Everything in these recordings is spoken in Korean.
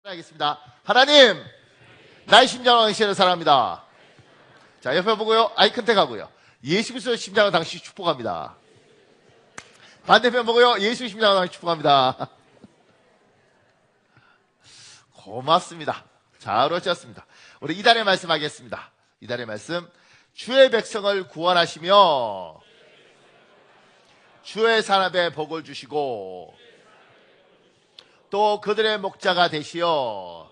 하겠습니다. 하나님, 나의 심장을 당신을 사랑합니다. 자, 옆에 보고요. 아이 컨택 하고요. 예수 그리스도의 심장을 당신 축복합니다. 반대편 보고요. 예수의 심장을 당신 축복합니다. 고맙습니다. 잘 오셨습니다. 우리 이달의 말씀 하겠습니다. 이달의 말씀. 주의 백성을 구원하시며 주의 산업에 복을 주시고 또 그들의 목자가 되시어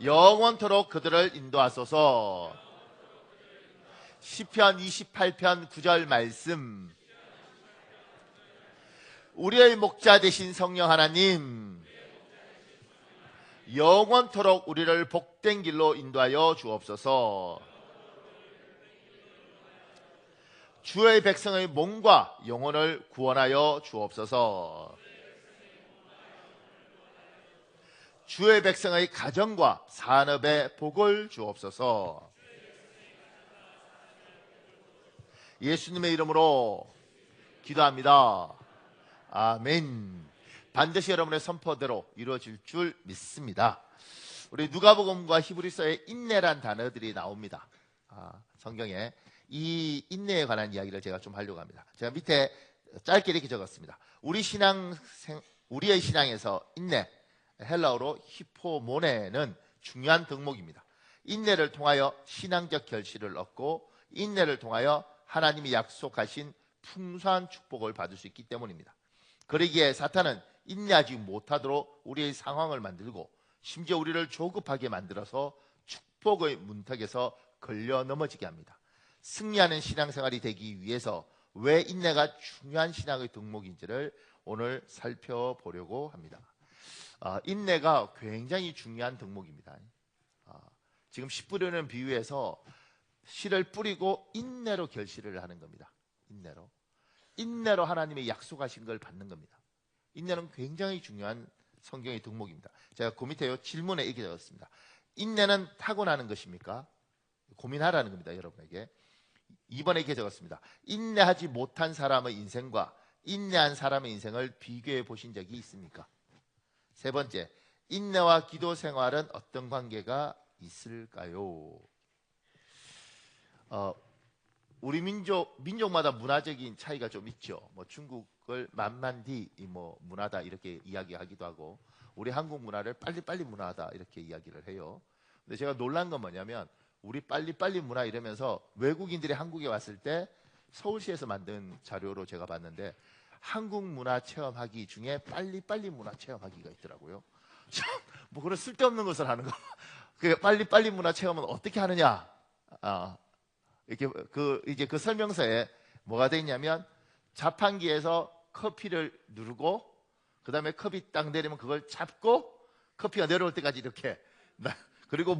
영원토록 그들을 인도하소서. 시편 28편 9절 말씀. 우리의 목자 되신 성령 하나님, 영원토록 우리를 복된 길로 인도하여 주옵소서. 주의 백성의 몸과 영혼을 구원하여 주옵소서. 주의 백성의 가정과 산업에 복을 주옵소서. 예수님의 이름으로 기도합니다. 아멘. 반드시 여러분의 선포대로 이루어질 줄 믿습니다. 우리 누가복음과 히브리서에 인내란 단어들이 나옵니다. 성경에 이 인내에 관한 이야기를 제가 좀 하려고 합니다. 제가 밑에 짧게 이렇게 적었습니다. 우리의 신앙에서 인내, 헬라어로 히포모네는 중요한 덕목입니다. 인내를 통하여 신앙적 결실을 얻고 인내를 통하여 하나님이 약속하신 풍성한 축복을 받을 수 있기 때문입니다. 그러기에 사탄은 인내하지 못하도록 우리의 상황을 만들고 심지어 우리를 조급하게 만들어서 축복의 문턱에서 걸려 넘어지게 합니다. 승리하는 신앙생활이 되기 위해서 왜 인내가 중요한 신앙의 덕목인지를 오늘 살펴보려고 합니다. 인내가 굉장히 중요한 덕목입니다. 지금 씨 뿌리는 비유에서 씨를 뿌리고 인내로 결실을 하는 겁니다. 인내로 하나님의 약속하신 걸 받는 겁니다. 인내는 굉장히 중요한 성경의 덕목입니다. 제가 그 밑에 질문에 이렇게 적었습니다. 인내는 타고나는 것입니까? 고민하라는 겁니다, 여러분에게. 2번에 이렇게 적었습니다. 인내하지 못한 사람의 인생과 인내한 사람의 인생을 비교해 보신 적이 있습니까? 3번째, 인내와 기도 생활은 어떤 관계가 있을까요? 우리 민족마다 문화적인 차이가 좀 있죠. 중국을 만만디 문화다 이렇게 이야기하기도 하고, 우리 한국 문화를 빨리빨리 문화다 이렇게 이야기를 해요. 근데 제가 놀란 건 뭐냐면, 우리 빨리빨리 문화 이러면서 외국인들이 한국에 왔을 때 서울시에서 만든 자료로 제가 봤는데, 한국 문화 체험하기 중에 빨리빨리 문화 체험하기가 있더라고요. 그런 쓸데없는 것을 하는 거. 그 빨리빨리 문화 체험은 어떻게 하느냐? 이렇게 이제 그 설명서에 뭐가 돼 있냐면, 자판기에서 커피를 누르고 그다음에 컵이 딱 내리면 그걸 잡고 커피가 내려올 때까지 이렇게, 그리고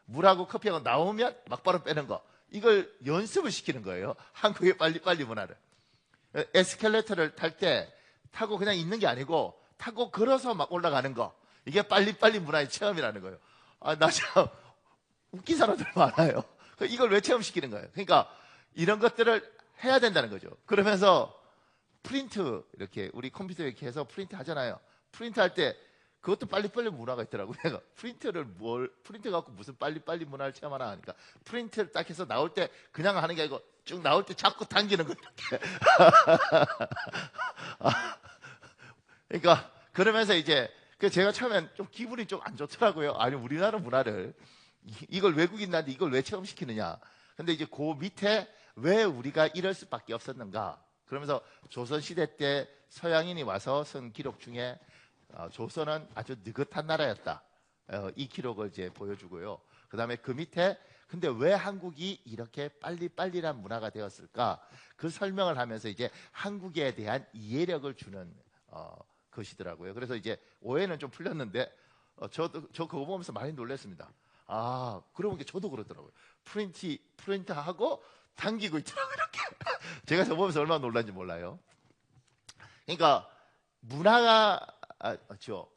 물하고 커피하고 나오면 막바로 빼는 거. 이걸 연습을 시키는 거예요. 한국의 빨리빨리 문화를. 에스컬레이터를 탈 때 타고 그냥 있는 게 아니고 타고 걸어서 막 올라가는 거. 이게 빨리빨리 문화의 체험이라는 거예요. 나 참 웃긴 사람들 많아요. 이걸 왜 체험시키는 거예요? 그러니까 이런 것들을 해야 된다는 거죠. 그러면서 프린트, 이렇게 우리 컴퓨터 이렇게 해서 프린트 하잖아요. 프린트 할 때 그것도 빨리빨리 문화가 있더라고요. 내가 프린트 갖고 무슨 빨리빨리 문화를 체험하나 하니까, 프린트를 딱 해서 나올 때 그냥 하는 게 아니고 쭉 나올 때 자꾸 당기는 거 이렇게. 그러니까 그러면서 이제 제가 처음엔 좀 기분이 좀 안 좋더라고요. 아니, 우리나라 문화를 이걸 외국인한테 이걸 왜 체험시키느냐. 근데 이제 그 밑에 왜 우리가 이럴 수밖에 없었는가. 그러면서 조선시대 때 서양인이 와서 쓴 기록 중에 조선은 아주 느긋한 나라였다. 이 기록을 이제 보여주고요. 그 다음에 그 밑에 근데 왜 한국이 이렇게 빨리빨리란 문화가 되었을까? 그 설명을 하면서 이제 한국에 대한 이해력을 주는 것이더라고요. 그래서 이제 오해는 좀 풀렸는데, 저 그거 보면서 많이 놀랐습니다. 그러고 저도 그러더라고요. 프린트하고 당기고 있더라고요, 이렇게. 제가 저 보면서 얼마나 놀란지 몰라요. 그러니까 문화가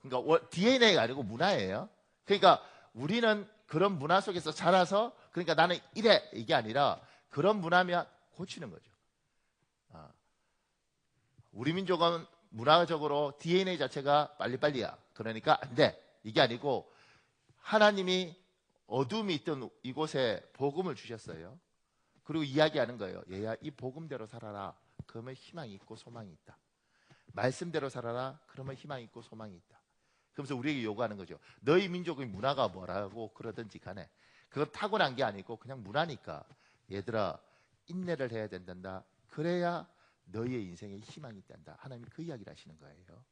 그러니까 DNA가 아니고 문화예요. 그러니까 우리는 그런 문화 속에서 자라서, 그러니까 나는 이래 이게 아니라 그런 문화면 고치는 거죠. 우리 민족은 문화적으로 DNA 자체가 빨리빨리야. 그러니까 안 돼. 이게 아니고 하나님이 어둠이 있던 이곳에 복음을 주셨어요. 그리고 이야기하는 거예요. 얘야, 이 복음대로 살아라. 그러면 희망이 있고 소망이 있다. 말씀대로 살아라. 그러면 희망이 있고 소망이 있다. 그러면서 우리에게 요구하는 거죠. 너희 민족의 문화가 뭐라고 그러든지 간에 그건 타고난 게 아니고 그냥 문화니까 얘들아 인내를 해야 된단다. 그래야 너희의 인생에 희망이 있단다. 하나님이 그 이야기를 하시는 거예요.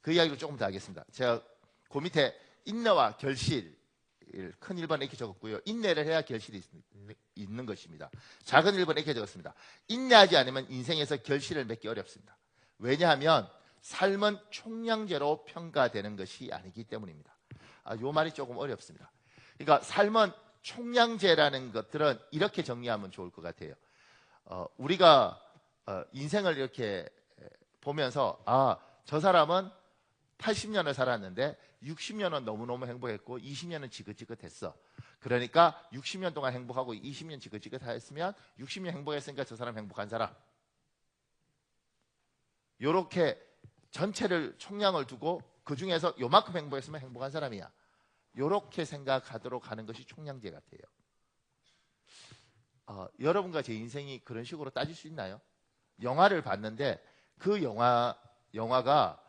그 이야기를 조금 더 하겠습니다. 제가 그 밑에 인내와 결실 큰 1번에 이렇게 적었고요. 인내를 해야 결실이 있는 것입니다. 작은 1번에 이렇게 적었습니다. 인내하지 않으면 인생에서 결실을 맺기 어렵습니다. 왜냐하면 삶은 총량제로 평가되는 것이 아니기 때문입니다. 이 말이 조금 어렵습니다. 그러니까 삶은 총량제라는 것들은 이렇게 정리하면 좋을 것 같아요. 우리가 인생을 이렇게 보면서 저 사람은 80년을 살았는데 60년은 너무너무 행복했고 20년은 지긋지긋했어. 그러니까 60년 동안 행복하고 20년 지긋지긋했으면 60년 행복했으니까 저 사람 행복한 사람. 요렇게 전체를 총량을 두고 그 중에서 요만큼 행복했으면 행복한 사람이야. 요렇게 생각하도록 하는 것이 총량제 같아요. 여러분과 제 인생이 그런 식으로 따질 수 있나요? 영화를 봤는데 그 영화가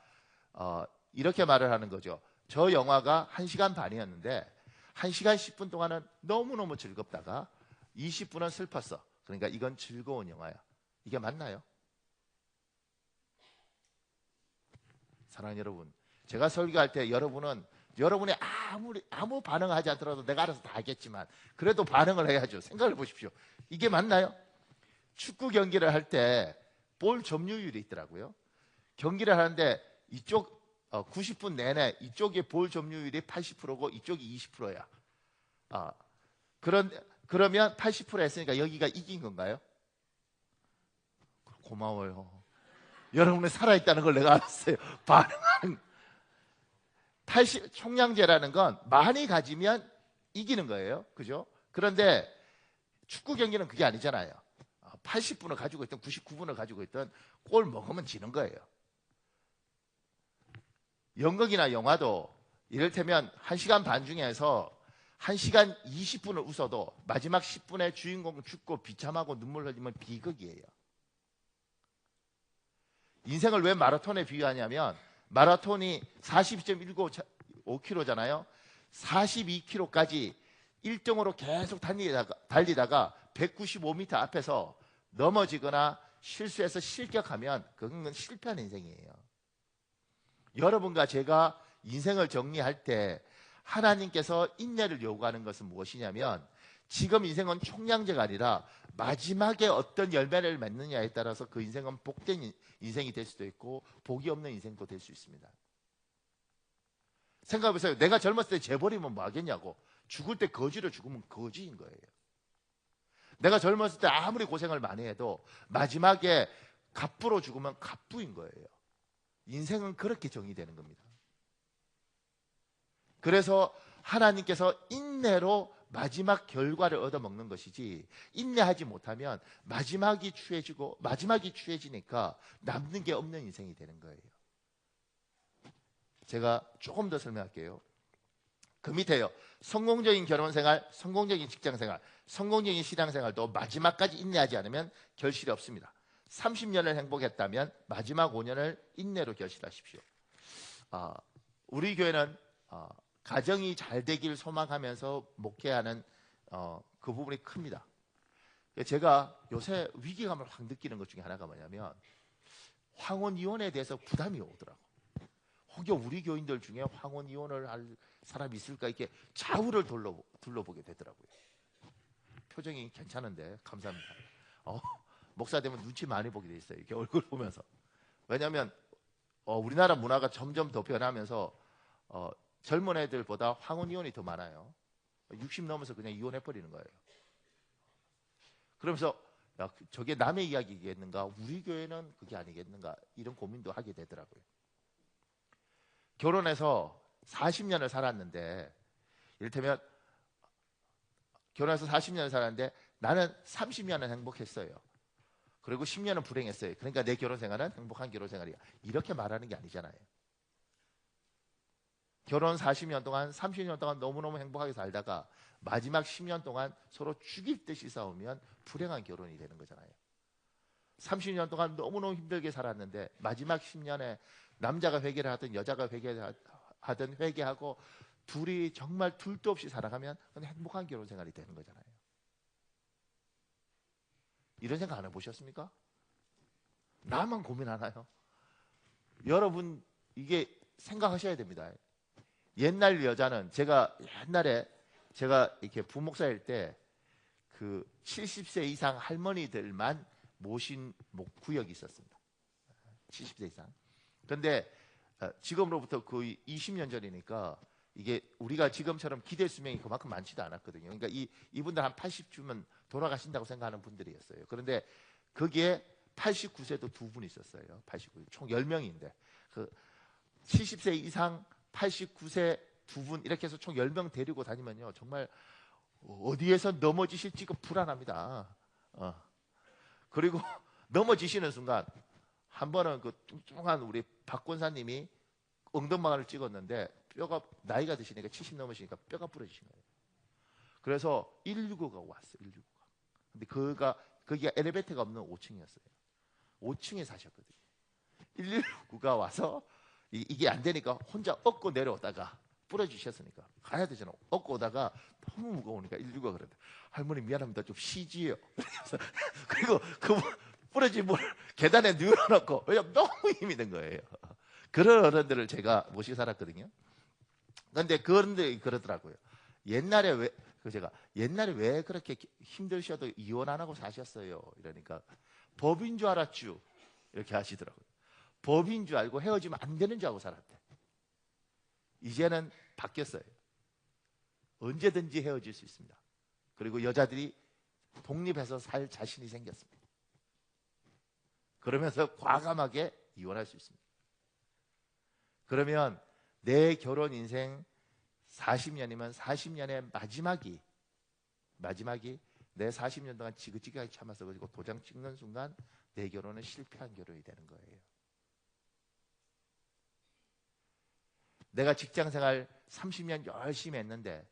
이렇게 말을 하는 거죠. 저 영화가 1시간 반이었는데 1시간 10분 동안은 너무너무 즐겁다가 20분은 슬펐어. 그러니까 이건 즐거운 영화야. 이게 맞나요? 사랑하는 여러분, 제가 설교할 때 여러분이 아무 반응을 하지 않더라도 내가 알아서 다 하겠지만 그래도 반응을 해야죠. 생각을 보십시오. 이게 맞나요? 축구 경기를 할 때 볼 점유율이 있더라고요. 경기를 하는데 이쪽 90분 내내 이쪽의 볼 점유율이 80%고 이쪽이 20%야. 그러면 80% 했으니까 여기가 이긴 건가요? 고마워요. 여러분이 살아있다는 걸 내가 알았어요. 반응하는 총량제라는 건 많이 가지면 이기는 거예요. 그죠? 그런데 축구 경기는 그게 아니잖아요. 80분을 가지고 있던 99분을 가지고 있던 골 먹으면 지는 거예요. 연극이나 영화도 이를테면 1시간 반 중에서 1시간 20분을 웃어도 마지막 10분에 주인공 죽고 비참하고 눈물 흘리면 비극이에요. 인생을 왜 마라톤에 비유하냐면 마라톤이 42.195km잖아요. 42km까지 1등으로 계속 달리다가 195m 앞에서 넘어지거나 실수해서 실격하면 그건 실패한 인생이에요. 여러분과 제가 인생을 정리할 때 하나님께서 인내를 요구하는 것은 무엇이냐면 지금 인생은 총량제가 아니라 마지막에 어떤 열매를 맺느냐에 따라서 그 인생은 복된 인생이 될 수도 있고 복이 없는 인생도 될 수 있습니다. 생각해보세요. 내가 젊었을 때 재벌이면 뭐 하겠냐고. 죽을 때 거지로 죽으면 거지인 거예요. 내가 젊었을 때 아무리 고생을 많이 해도 마지막에 갑부로 죽으면 갑부인 거예요. 인생은 그렇게 정의되는 겁니다. 그래서 하나님께서 인내로 마지막 결과를 얻어먹는 것이지 인내하지 못하면 마지막이 추해지니까 남는 게 없는 인생이 되는 거예요. 제가 조금 더 설명할게요. 그 밑에요. 성공적인 결혼생활, 성공적인 직장생활, 성공적인 신앙생활도 마지막까지 인내하지 않으면 결실이 없습니다. 30년을 행복했다면 마지막 5년을 인내로 결실하십시오. 우리 교회는 가정이 잘 되길 소망하면서 목회하는 그 부분이 큽니다. 제가 요새 위기감을 확 느끼는 것 중에 하나가 뭐냐면 황혼 이혼에 대해서 부담이 오더라고. 혹여 우리 교인들 중에 황혼 이혼을 할 사람이 있을까 이렇게 좌우를 둘러보게 되더라고요. 표정이 괜찮은데 감사합니다. 목사 되면 눈치 많이 보게 돼 있어요. 이렇게 얼굴 보면서. 왜냐하면 우리나라 문화가 점점 더 변하면서 젊은 애들보다 황혼 이혼이 더 많아요. 60 넘어서 그냥 이혼해버리는 거예요. 그러면서 야, 저게 남의 이야기겠는가? 우리 교회는 그게 아니겠는가? 이런 고민도 하게 되더라고요. 결혼해서 40년을 살았는데 이를테면 결혼해서 40년을 살았는데 나는 30년은 행복했어요. 그리고 10년은 불행했어요. 그러니까 내 결혼 생활은 행복한 결혼 생활이야. 이렇게 말하는 게 아니잖아요. 결혼 40년 동안 30년 동안 너무너무 행복하게 살다가 마지막 10년 동안 서로 죽일 듯이 싸우면 불행한 결혼이 되는 거잖아요. 30년 동안 너무너무 힘들게 살았는데 마지막 10년에 남자가 회개를 하든 여자가 회개를 하든 회개하고 둘이 정말 둘도 없이 살아가면 그건 행복한 결혼 생활이 되는 거잖아요. 이런 생각 안 해보셨습니까? 나만 고민하나요? 여러분 이게 생각하셔야 됩니다. 옛날 여자는 옛날에 제가 이렇게 부목사일 때 그 70세 이상 할머니들만 모신 구역이 있었습니다. 70세 이상. 그런데 지금으로부터 거의 20년 전이니까 이게 우리가 지금처럼 기대 수명이 그만큼 많지도 않았거든요. 그러니까 이분들 한 80주면 돌아가신다고 생각하는 분들이었어요. 그런데 거기에 89세도 두 분 있었어요. 89, 총 10명인데 그 70세 이상 89세 두 분 이렇게 해서 총 10명 데리고 다니면요 정말 어디에서 넘어지실지가 불안합니다. 그리고 넘어지시는 순간 한 번은 그 뚱뚱한 우리 박 권사님이 엉덩방아를 찍었는데 뼈가 나이가 드시니까 70 넘으시니까 뼈가 부러지신 거예요. 그래서 119가 왔어요. 119가. 근데 거기가 엘리베이터가 없는 5층이었어요. 5층에 사셨거든요. 119가 와서 이게 안 되니까 혼자 업고 내려오다가 부러지셨으니까 가야 되잖아. 업고 오다가 너무 무거우니까 119가 그러는데 할머니 미안합니다. 좀 쉬지요. 그리고 그 부러진 분을 계단에 누워놓고 왜냐면 너무 힘이 든 거예요. 그런 어른들을 제가 모시고 살았거든요. 그런데 그런데 그러더라고요. 옛날에 왜 그렇게 힘드셔도 이혼 안 하고 사셨어요? 이러니까 법인 줄 알았죠. 이렇게 하시더라고요. 법인 줄 알고 헤어지면 안 되는 줄 알고 살았대. 이제는 바뀌었어요. 언제든지 헤어질 수 있습니다. 그리고 여자들이 독립해서 살 자신이 생겼습니다. 그러면서 과감하게 이혼할 수 있습니다. 그러면 내 결혼 인생 40년이면 40년의 마지막이 내 40년 동안 지긋지긋하게 참아서 그리고 도장 찍는 순간 내 결혼은 실패한 결혼이 되는 거예요. 내가 직장생활 30년 열심히 했는데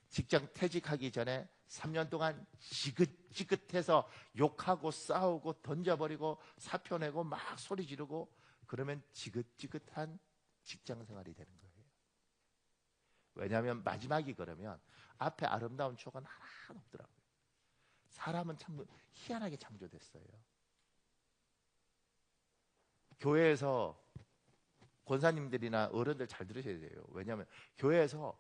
직장 퇴직하기 전에 3년 동안 지긋지긋해서 욕하고 싸우고 던져버리고 사표 내고 막 소리 지르고 그러면 지긋지긋한 직장생활이 되는 거예요. 왜냐하면 마지막이 그러면 앞에 아름다운 추억은 하나도 없더라고요. 사람은 참 희한하게 창조됐어요. 교회에서 권사님들이나 어른들 잘 들으셔야 돼요. 왜냐하면 교회에서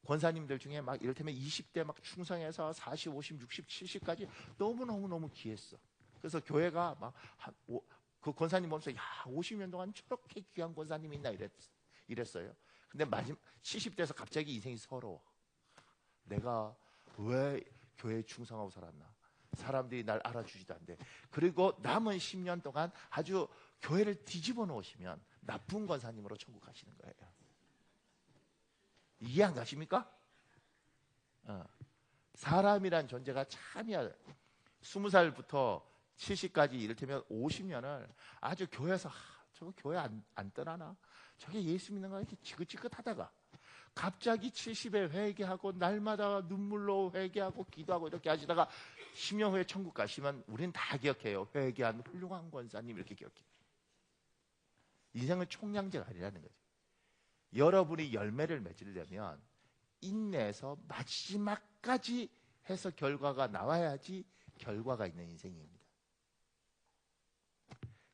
권사님들 중에 막 이를테면 20대 막 충성해서 40, 50, 60, 70까지 너무너무 귀했어. 그래서 교회가 막 그 권사님 보면서 야 50년 동안 저렇게 귀한 권사님이 있나 이랬어요. 근데 마지막 70대에서 갑자기 인생이 서러워. 내가 왜 교회에 충성하고 살았나? 사람들이 날 알아주지도 않는데. 그리고 남은 10년 동안 아주 교회를 뒤집어 놓으시면 나쁜 권사님으로 천국 가시는 거예요. 이해 안 가십니까? 사람이란 존재가 참이야. 20살부터 70까지 이를테면 50년을 아주 교회에서 저거 교회 안 떠나나? 저게 예수 믿는 거 이렇게 지긋지긋하다가 갑자기 70에 회개하고 날마다 눈물로 회개하고 기도하고 이렇게 하시다가 10년 후에 천국 가시면 우린 다 기억해요. 회개한 훌륭한 권사님 이렇게 기억해요. 인생은 총량제가 아니라는 거죠. 여러분이 열매를 맺으려면 인내해서 마지막까지 해서 결과가 나와야지 결과가 있는 인생입니다.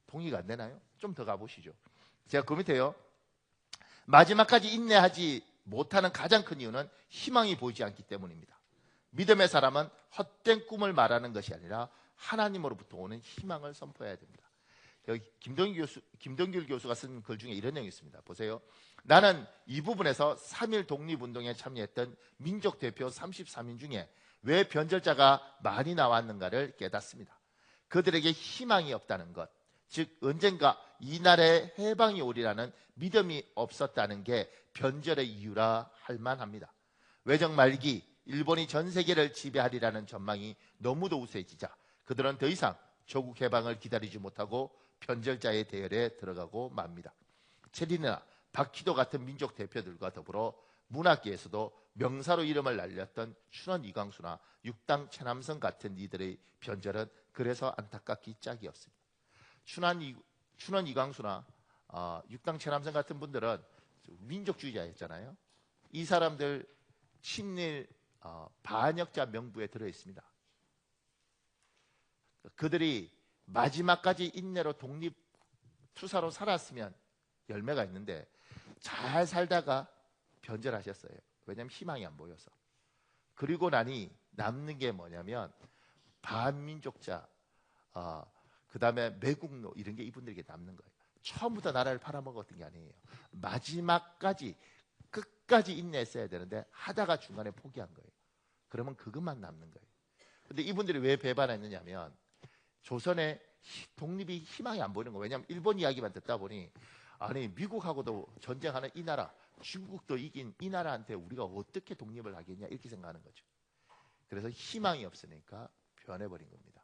동의가 안 되나요? 좀 더 가보시죠. 제가 그 밑에요. 마지막까지 인내하지 못하는 가장 큰 이유는 희망이 보이지 않기 때문입니다. 믿음의 사람은 헛된 꿈을 말하는 것이 아니라 하나님으로부터 오는 희망을 선포해야 됩니다. 여기 김동길 교수가 쓴 글 중에 이런 내용이 있습니다. 보세요. 나는 이 부분에서 3.1 독립운동에 참여했던 민족 대표 33인 중에 왜 변절자가 많이 나왔는가를 깨닫습니다. 그들에게 희망이 없다는 것, 즉 언젠가 이 나라에 해방이 오리라는 믿음이 없었다는 게 변절의 이유라 할 만합니다. 외정 말기 일본이 전 세계를 지배하리라는 전망이 너무도 우세해지자 그들은 더 이상 조국 해방을 기다리지 못하고 변절자의 대열에 들어가고 맙니다. 체린이나 박희도 같은 민족 대표들과 더불어 문학계에서도 명사로 이름을 날렸던 춘원 이광수나 육당 최남선 같은 이들의 변절은 그래서 안타깝기 짝이 없습니다. 춘원 이광수나 육당 최남선 같은 분들은 민족주의자였잖아요. 이 사람들 친일 반역자 명부에 들어있습니다. 그들이 마지막까지 인내로 독립투사로 살았으면 열매가 있는데 잘 살다가 변절하셨어요. 왜냐하면 희망이 안 보여서. 그리고 나니 남는 게 뭐냐면 반민족자, 그 다음에 매국노 이런 게 이분들에게 남는 거예요. 처음부터 나라를 팔아먹었던 게 아니에요. 마지막까지 끝까지 인내했어야 되는데 하다가 중간에 포기한 거예요. 그러면 그것만 남는 거예요. 근데 이분들이 왜 배반했느냐면 조선의 독립이 희망이 안 보이는 거예요. 왜냐하면 일본 이야기만 듣다 보니 아니 미국하고도 전쟁하는 이 나라, 중국도 이긴 이 나라한테 우리가 어떻게 독립을 하겠냐 이렇게 생각하는 거죠. 그래서 희망이 없으니까 변해버린 겁니다.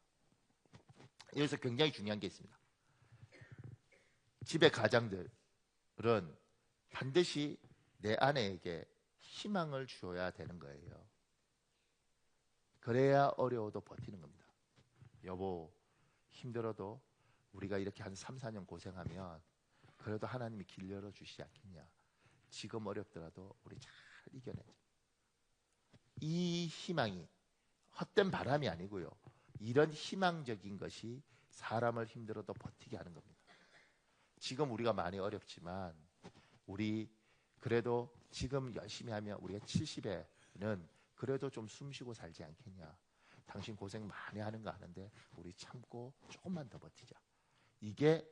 여기서 굉장히 중요한 게 있습니다. 집의 가장들은 반드시 내 아내에게 희망을 주어야 되는 거예요. 그래야 어려워도 버티는 겁니다. 여보, 힘들어도 우리가 이렇게 한 3, 4년 고생하면 그래도 하나님이 길 열어주시지 않겠냐. 지금 어렵더라도 우리 잘 이겨내자. 이 희망이 헛된 바람이 아니고요. 이런 희망적인 것이 사람을 힘들어도 버티게 하는 겁니다. 지금 우리가 많이 어렵지만 우리 그래도 지금 열심히 하면 우리가 70에는 그래도 좀 숨쉬고 살지 않겠냐. 당신 고생 많이 하는 거 아는데 우리 참고 조금만 더 버티자. 이게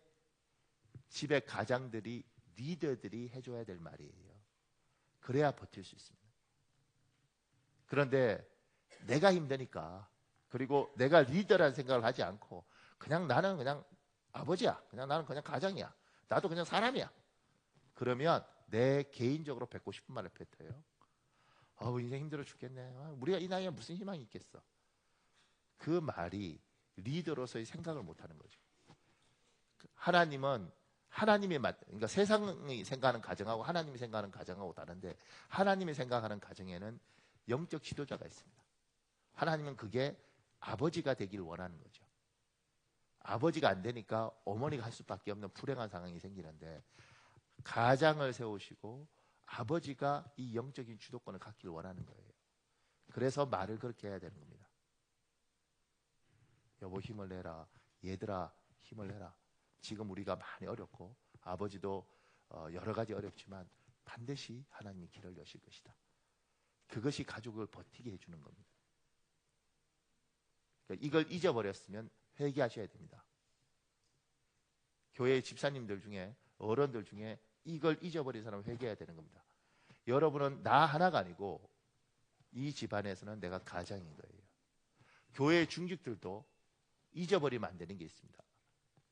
집의 가장들이 리더들이 해줘야 될 말이에요. 그래야 버틸 수 있습니다. 그런데 내가 힘드니까 그리고 내가 리더라는 생각을 하지 않고 그냥 나는 그냥 아버지야. 그냥 나는 그냥 가장이야. 나도 그냥 사람이야. 그러면 내 개인적으로 뱉고 싶은 말을 뱉어요. 인생 힘들어 죽겠네. 우리가 이 나이에 무슨 희망이 있겠어. 그 말이 리더로서의 생각을 못하는 거죠. 하나님은 그러니까 세상이 생각하는 가정하고 하나님이 생각하는 가정하고 다른데 하나님이 생각하는 가정에는 영적 지도자가 있습니다. 하나님은 그게 아버지가 되길 원하는 거죠. 아버지가 안 되니까 어머니가 할 수밖에 없는 불행한 상황이 생기는데 가장을 세우시고 아버지가 이 영적인 주도권을 갖기를 원하는 거예요. 그래서 말을 그렇게 해야 되는 겁니다. 여보 힘을 내라. 얘들아 힘을 내라. 지금 우리가 많이 어렵고 아버지도 여러 가지 어렵지만 반드시 하나님이 길을 여실 것이다. 그것이 가족을 버티게 해주는 겁니다. 그러니까 이걸 잊어버렸으면 회개하셔야 됩니다. 교회 집사님들 중에 어른들 중에 이걸 잊어버린 사람은 회개해야 되는 겁니다. 여러분은 나 하나가 아니고 이 집안에서는 내가 가장인 거예요. 교회 중직들도 잊어버리면 안 되는 게 있습니다.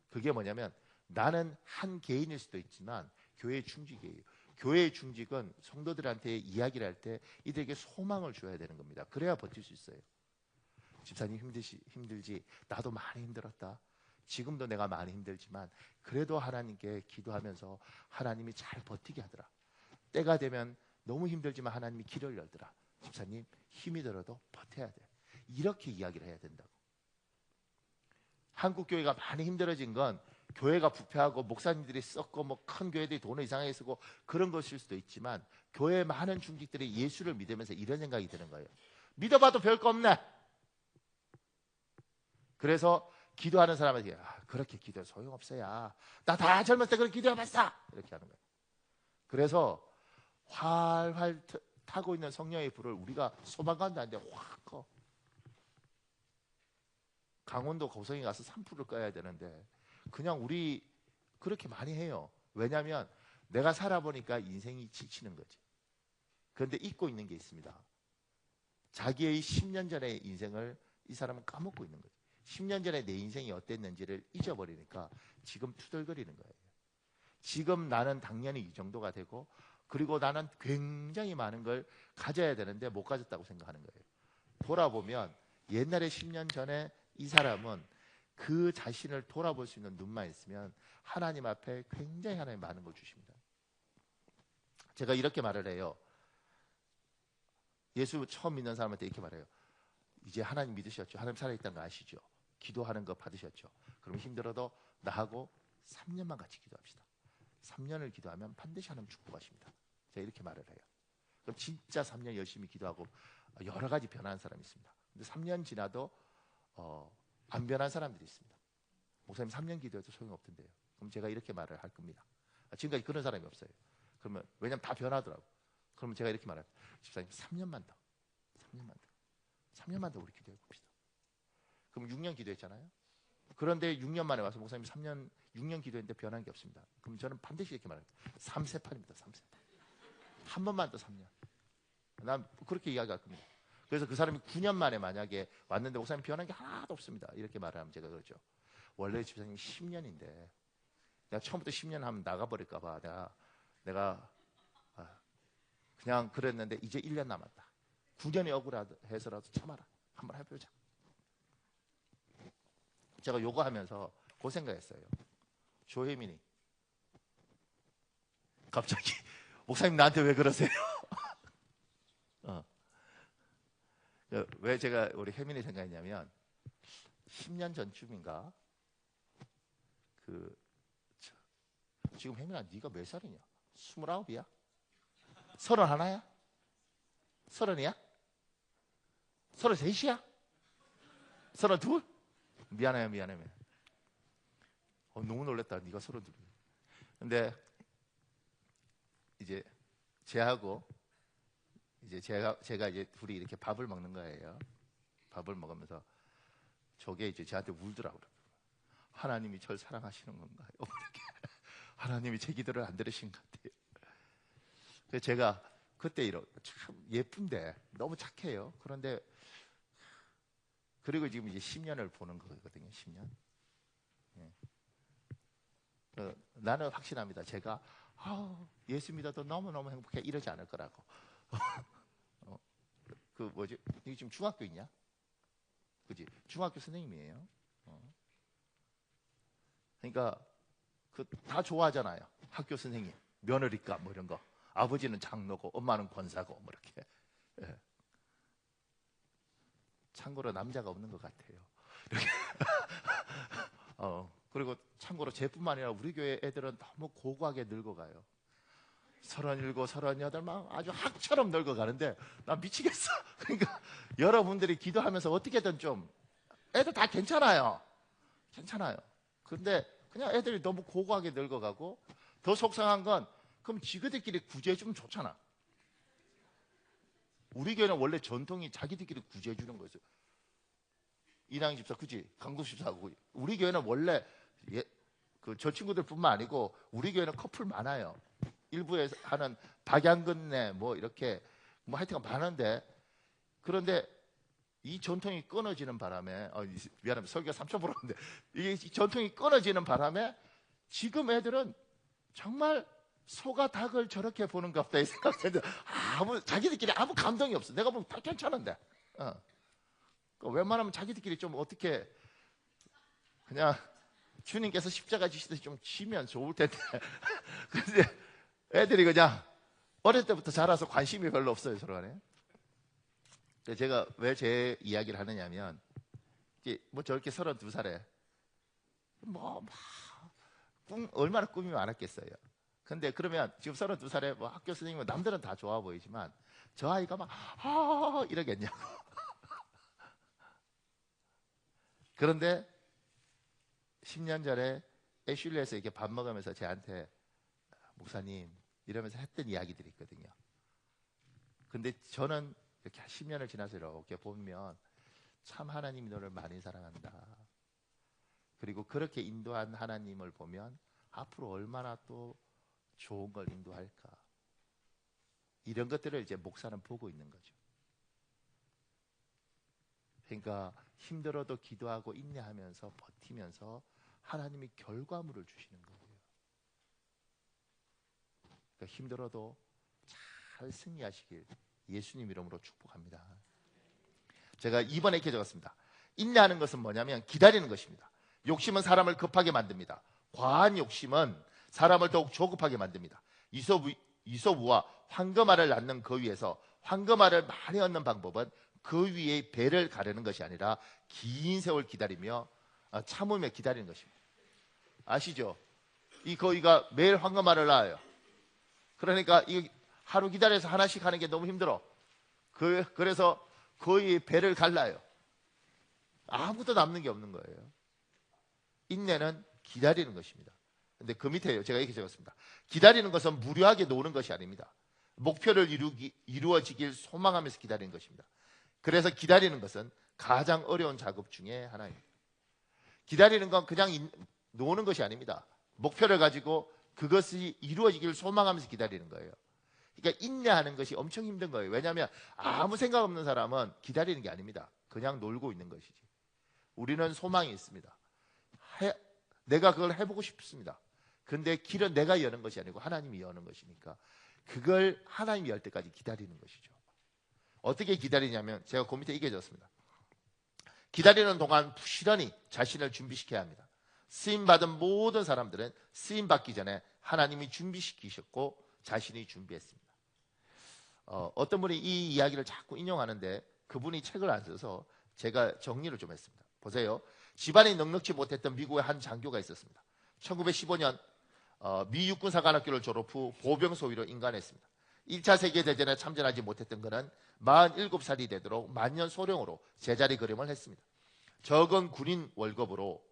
그게 뭐냐면 나는 한 개인일 수도 있지만 교회 중직이에요. 교회 중직은 성도들한테 이야기를 할 때 이들에게 소망을 줘야 되는 겁니다. 그래야 버틸 수 있어요. 집사님 힘들지? 나도 많이 힘들었다. 지금도 내가 많이 힘들지만 그래도 하나님께 기도하면서 하나님이 잘 버티게 하더라. 때가 되면 너무 힘들지만 하나님이 길을 열더라. 집사님 힘이 들어도 버텨야 돼. 이렇게 이야기를 해야 된다고. 한국 교회가 많이 힘들어진 건 교회가 부패하고 목사님들이 썩고 뭐 큰 교회들이 돈을 이상하게 쓰고 그런 것일 수도 있지만 교회 많은 중직들이 예수를 믿으면서 이런 생각이 드는 거예요. 믿어봐도 별거 없네. 그래서 기도하는 사람에게 그렇게 기도해 소용없어야. 나 다 젊었을 때 그렇게 기도해봤어. 이렇게 하는 거예요. 그래서 활활 타고 있는 성령의 불을 우리가 소방관도 아닌데 확 꺼. 강원도 고성에 가서 산불을 꺼야 되는데 그냥 우리 그렇게 많이 해요. 왜냐하면 내가 살아보니까 인생이 지치는 거지. 그런데 잊고 있는 게 있습니다. 자기의 10년 전의 인생을 이 사람은 까먹고 있는 거죠. 10년 전에 내 인생이 어땠는지를 잊어버리니까 지금 투덜거리는 거예요. 지금 나는 당연히 이 정도가 되고 그리고 나는 굉장히 많은 걸 가져야 되는데 못 가졌다고 생각하는 거예요. 돌아보면 옛날에 10년 전에 이 사람은 그 자신을 돌아볼 수 있는 눈만 있으면 하나님 앞에 굉장히 하나님 많은 걸 주십니다. 제가 이렇게 말을 해요. 예수 처음 믿는 사람한테 이렇게 말해요. 이제 하나님 믿으셨죠? 하나님 살아있다는 거 아시죠? 기도하는 거 받으셨죠? 그럼 힘들어도 나하고 3년만 같이 기도합시다. 3년을 기도하면 반드시 하나님 축복하십니다. 제가 이렇게 말을 해요. 그럼 진짜 3년 열심히 기도하고 여러 가지 변한 사람이 있습니다. 근데 3년 지나도 안 변한 사람들이 있습니다. 목사님 3년 기도해도 소용없던데요. 그럼 제가 이렇게 말을 할 겁니다. 지금까지 그런 사람이 없어요. 그러면 왜냐면 다 변하더라고. 그러면 제가 이렇게 말해요. 집사님 3년만 더 3년만 더 우리 기도해 봅시다. 그럼 6년 기도했잖아요. 그런데 6년 만에 와서 목사님 6년 기도했는데 변한 게 없습니다. 그럼 저는 반드시 이렇게 말합니다. 3세판입니다. 3세판. 한 번만 더 3년. 난 그렇게 이야기할 겁니다. 그래서 그 사람이 9년 만에 만약에 왔는데 목사님 변한 게 하나도 없습니다. 이렇게 말을 하면 제가 그러죠. 원래 집사님이 10년인데 내가 처음부터 10년 하면 나가버릴까 봐 내가 그냥 그랬는데 이제 1년 남았다. 9년이 억울해서라도 참아라. 한번 해보자. 제가 요거 하면서 그 생각했어요. 조혜민이 갑자기 목사님 나한테 왜 그러세요? 왜 제가 우리 혜민이 생각했냐면 10년 전쯤인가 지금 혜민아 네가 몇 살이냐? 29이야? 31이야? 30이야? 33이야? 32? 미안해. 너무 놀랬다. 네가 32. 근데 이제 쟤하고 이제 제가 이제 둘이 이렇게 밥을 먹는 거예요. 밥을 먹으면서 저게 이제 저한테 울더라고요. 하나님이 절 사랑하시는 건가요? 하나님이 제 기도를 안 들으신 것 같아요. 그래서 제가 그때 참 예쁜데 너무 착해요. 그런데 그리고 지금 이제 10년을 보는 거거든요. 10년. 나는 확신합니다. 제가 예수 믿어도 너무너무 행복해 이러지 않을 거라고. 이게 지금 중학교 있냐? 그지? 중학교 선생님이에요. 그러니까 다 좋아하잖아요. 학교 선생님, 며느리감 뭐 이런 거. 아버지는 장로고 엄마는 권사고 뭐 이렇게. 예. 참고로 남자가 없는 것 같아요. 이렇게. 그리고 참고로 쟤뿐만 아니라 우리 교회 애들은 너무 고고하게 늙어가요. 37, 38 막 아주 학처럼 늙어가는데 나 미치겠어. 그러니까 여러분들이 기도하면서 어떻게든 좀 애들 다 괜찮아요. 그런데 그냥 애들이 너무 고고하게 늙어가고 더 속상한 건 그럼 지그들끼리 구제해 주면 좋잖아. 우리 교회는 원래 전통이 자기들끼리 구제해 주는 거였어요. 이낭 집사, 그지? 강국 집사하고 우리 교회는 원래 저 친구들뿐만 아니고 우리 교회는 커플 많아요. 일부에 하는 박양근네 뭐 이렇게 뭐 하여튼 많은데 그런데 이 전통이 끊어지는 바람에 미안합니다. 설교가 3초 보았는데 이 전통이 끊어지는 바람에 지금 애들은 정말 소가 닭을 저렇게 보는 것 같다 이 생각했는데 자기들끼리 아무 감동이 없어. 내가 보면 다 괜찮은데 웬만하면 자기들끼리 좀 어떻게 그냥 주님께서 십자가 지시듯이 좀 지면 좋을 텐데 근데 애들이 그냥 어릴 때부터 자라서 관심이 별로 없어요 서로 간에. 제가 왜 제 이야기를 하느냐면 뭐 저렇게 32살에 얼마나 꿈이 많았겠어요. 근데 그러면 지금 32살에 뭐 학교 선생님은 남들은 다 좋아 보이지만 저 아이가 막 이러겠냐고. 그런데 10년 전에 애슐리에서 이렇게 밥 먹으면서 저한테 목사님 이러면서 했던 이야기들이 있거든요. 근데 저는 이렇게 10년을 지나서 이렇게 보면 참 하나님이 너를 많이 사랑한다. 그리고 그렇게 인도한 하나님을 보면 앞으로 얼마나 또 좋은 걸 인도할까. 이런 것들을 이제 목사는 보고 있는 거죠. 그러니까 힘들어도 기도하고 인내하면서 버티면서 하나님이 결과물을 주시는 거예요. 그러니까 힘들어도 잘 승리하시길 예수님 이름으로 축복합니다. 제가 2번에 이렇게 적었습니다. 인내하는 것은 뭐냐면 기다리는 것입니다. 욕심은 사람을 급하게 만듭니다. 과한 욕심은 사람을 더욱 조급하게 만듭니다. 이소우와 황금알을 낳는 그 위에서 황금알을 많이 얻는 방법은 그 위에 배를 가르는 것이 아니라 긴 세월 기다리며 참으며 기다리는 것입니다. 아시죠? 이 거위가 매일 황금알을 낳아요. 그러니까 이 하루 기다려서 하나씩 하는 게 너무 힘들어. 그래서 거의 배를 갈라요. 아무도 남는 게 없는 거예요. 인내는 기다리는 것입니다. 근데 그 밑에요. 제가 이렇게 적었습니다. 기다리는 것은 무료하게 노는 것이 아닙니다. 목표를 이루어지길 소망하면서 기다리는 것입니다. 그래서 기다리는 것은 가장 어려운 작업 중에 하나입니다. 기다리는 건 그냥 노는 것이 아닙니다. 목표를 가지고 그것이 이루어지길 소망하면서 기다리는 거예요. 그러니까 인내하는 것이 엄청 힘든 거예요. 왜냐하면 아무 생각 없는 사람은 기다리는 게 아닙니다. 그냥 놀고 있는 것이지. 우리는 소망이 있습니다. 내가 그걸 해보고 싶습니다. 근데 길은 내가 여는 것이 아니고 하나님이 여는 것이니까 그걸 하나님이 열 때까지 기다리는 것이죠. 어떻게 기다리냐면 제가 그 밑에 이게 적었습니다. 기다리는 동안 부지런히 자신을 준비시켜야 합니다. 쓰임받은 모든 사람들은 쓰임받기 전에 하나님이 준비시키셨고 자신이 준비했습니다. 어떤 분이 이 이야기를 자꾸 인용하는데 그분이 책을 안 써서 제가 정리를 좀 했습니다. 보세요. 집안이 넉넉지 못했던 미국의 한 장교가 있었습니다. 1915년 미 육군사관학교를 졸업 후 보병 소위로 임관했습니다. 1차 세계대전에 참전하지 못했던 그는 47살이 되도록 만년 소령으로 제자리 걸음을 했습니다. 적은 군인 월급으로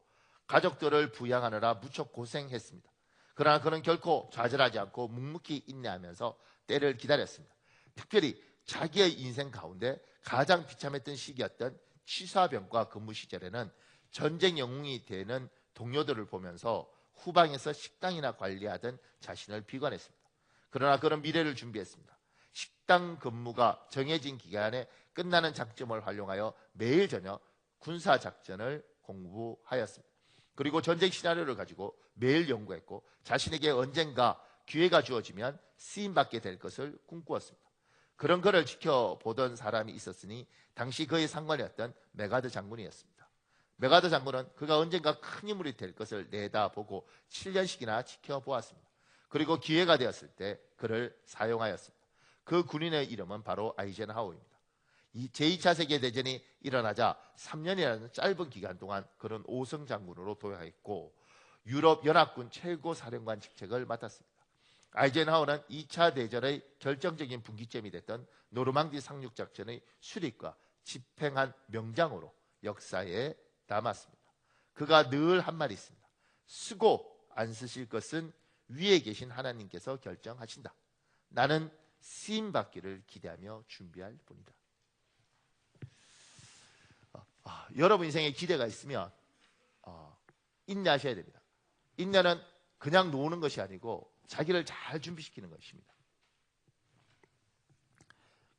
가족들을 부양하느라 무척 고생했습니다. 그러나 그는 결코 좌절하지 않고 묵묵히 인내하면서 때를 기다렸습니다. 특별히 자기의 인생 가운데 가장 비참했던 시기였던 취사병과 근무 시절에는 전쟁 영웅이 되는 동료들을 보면서 후방에서 식당이나 관리하던 자신을 비관했습니다. 그러나 그는 미래를 준비했습니다. 식당 근무가 정해진 기간에 끝나는 장점을 활용하여 매일 저녁 군사작전을 공부하였습니다. 그리고 전쟁 시나리오를 가지고 매일 연구했고 자신에게 언젠가 기회가 주어지면 쓰임받게 될 것을 꿈꾸었습니다. 그런 그를 지켜보던 사람이 있었으니 당시 그의 상관이었던 메가드 장군이었습니다. 메가드 장군은 그가 언젠가 큰 인물이 될 것을 내다보고 7년씩이나 지켜보았습니다. 그리고 기회가 되었을 때 그를 사용하였습니다. 그 군인의 이름은 바로 아이젠하워입니다. 이 제2차 세계대전이 일어나자 3년이라는 짧은 기간 동안 그는 5성 장군으로 도약했고 유럽 연합군 최고 사령관 직책을 맡았습니다. 아이젠하워는 2차 대전의 결정적인 분기점이 됐던 노르망디 상륙작전의 수립과 집행한 명장으로 역사에 남았습니다. 그가 늘 한 말이 있습니다. 쓰고 안 쓰실 것은 위에 계신 하나님께서 결정하신다. 나는 쓰임받기를 기대하며 준비할 뿐이다. 여러분 인생에 기대가 있으면 인내하셔야 됩니다. 인내는 그냥 노는 것이 아니고 자기를 잘 준비시키는 것입니다.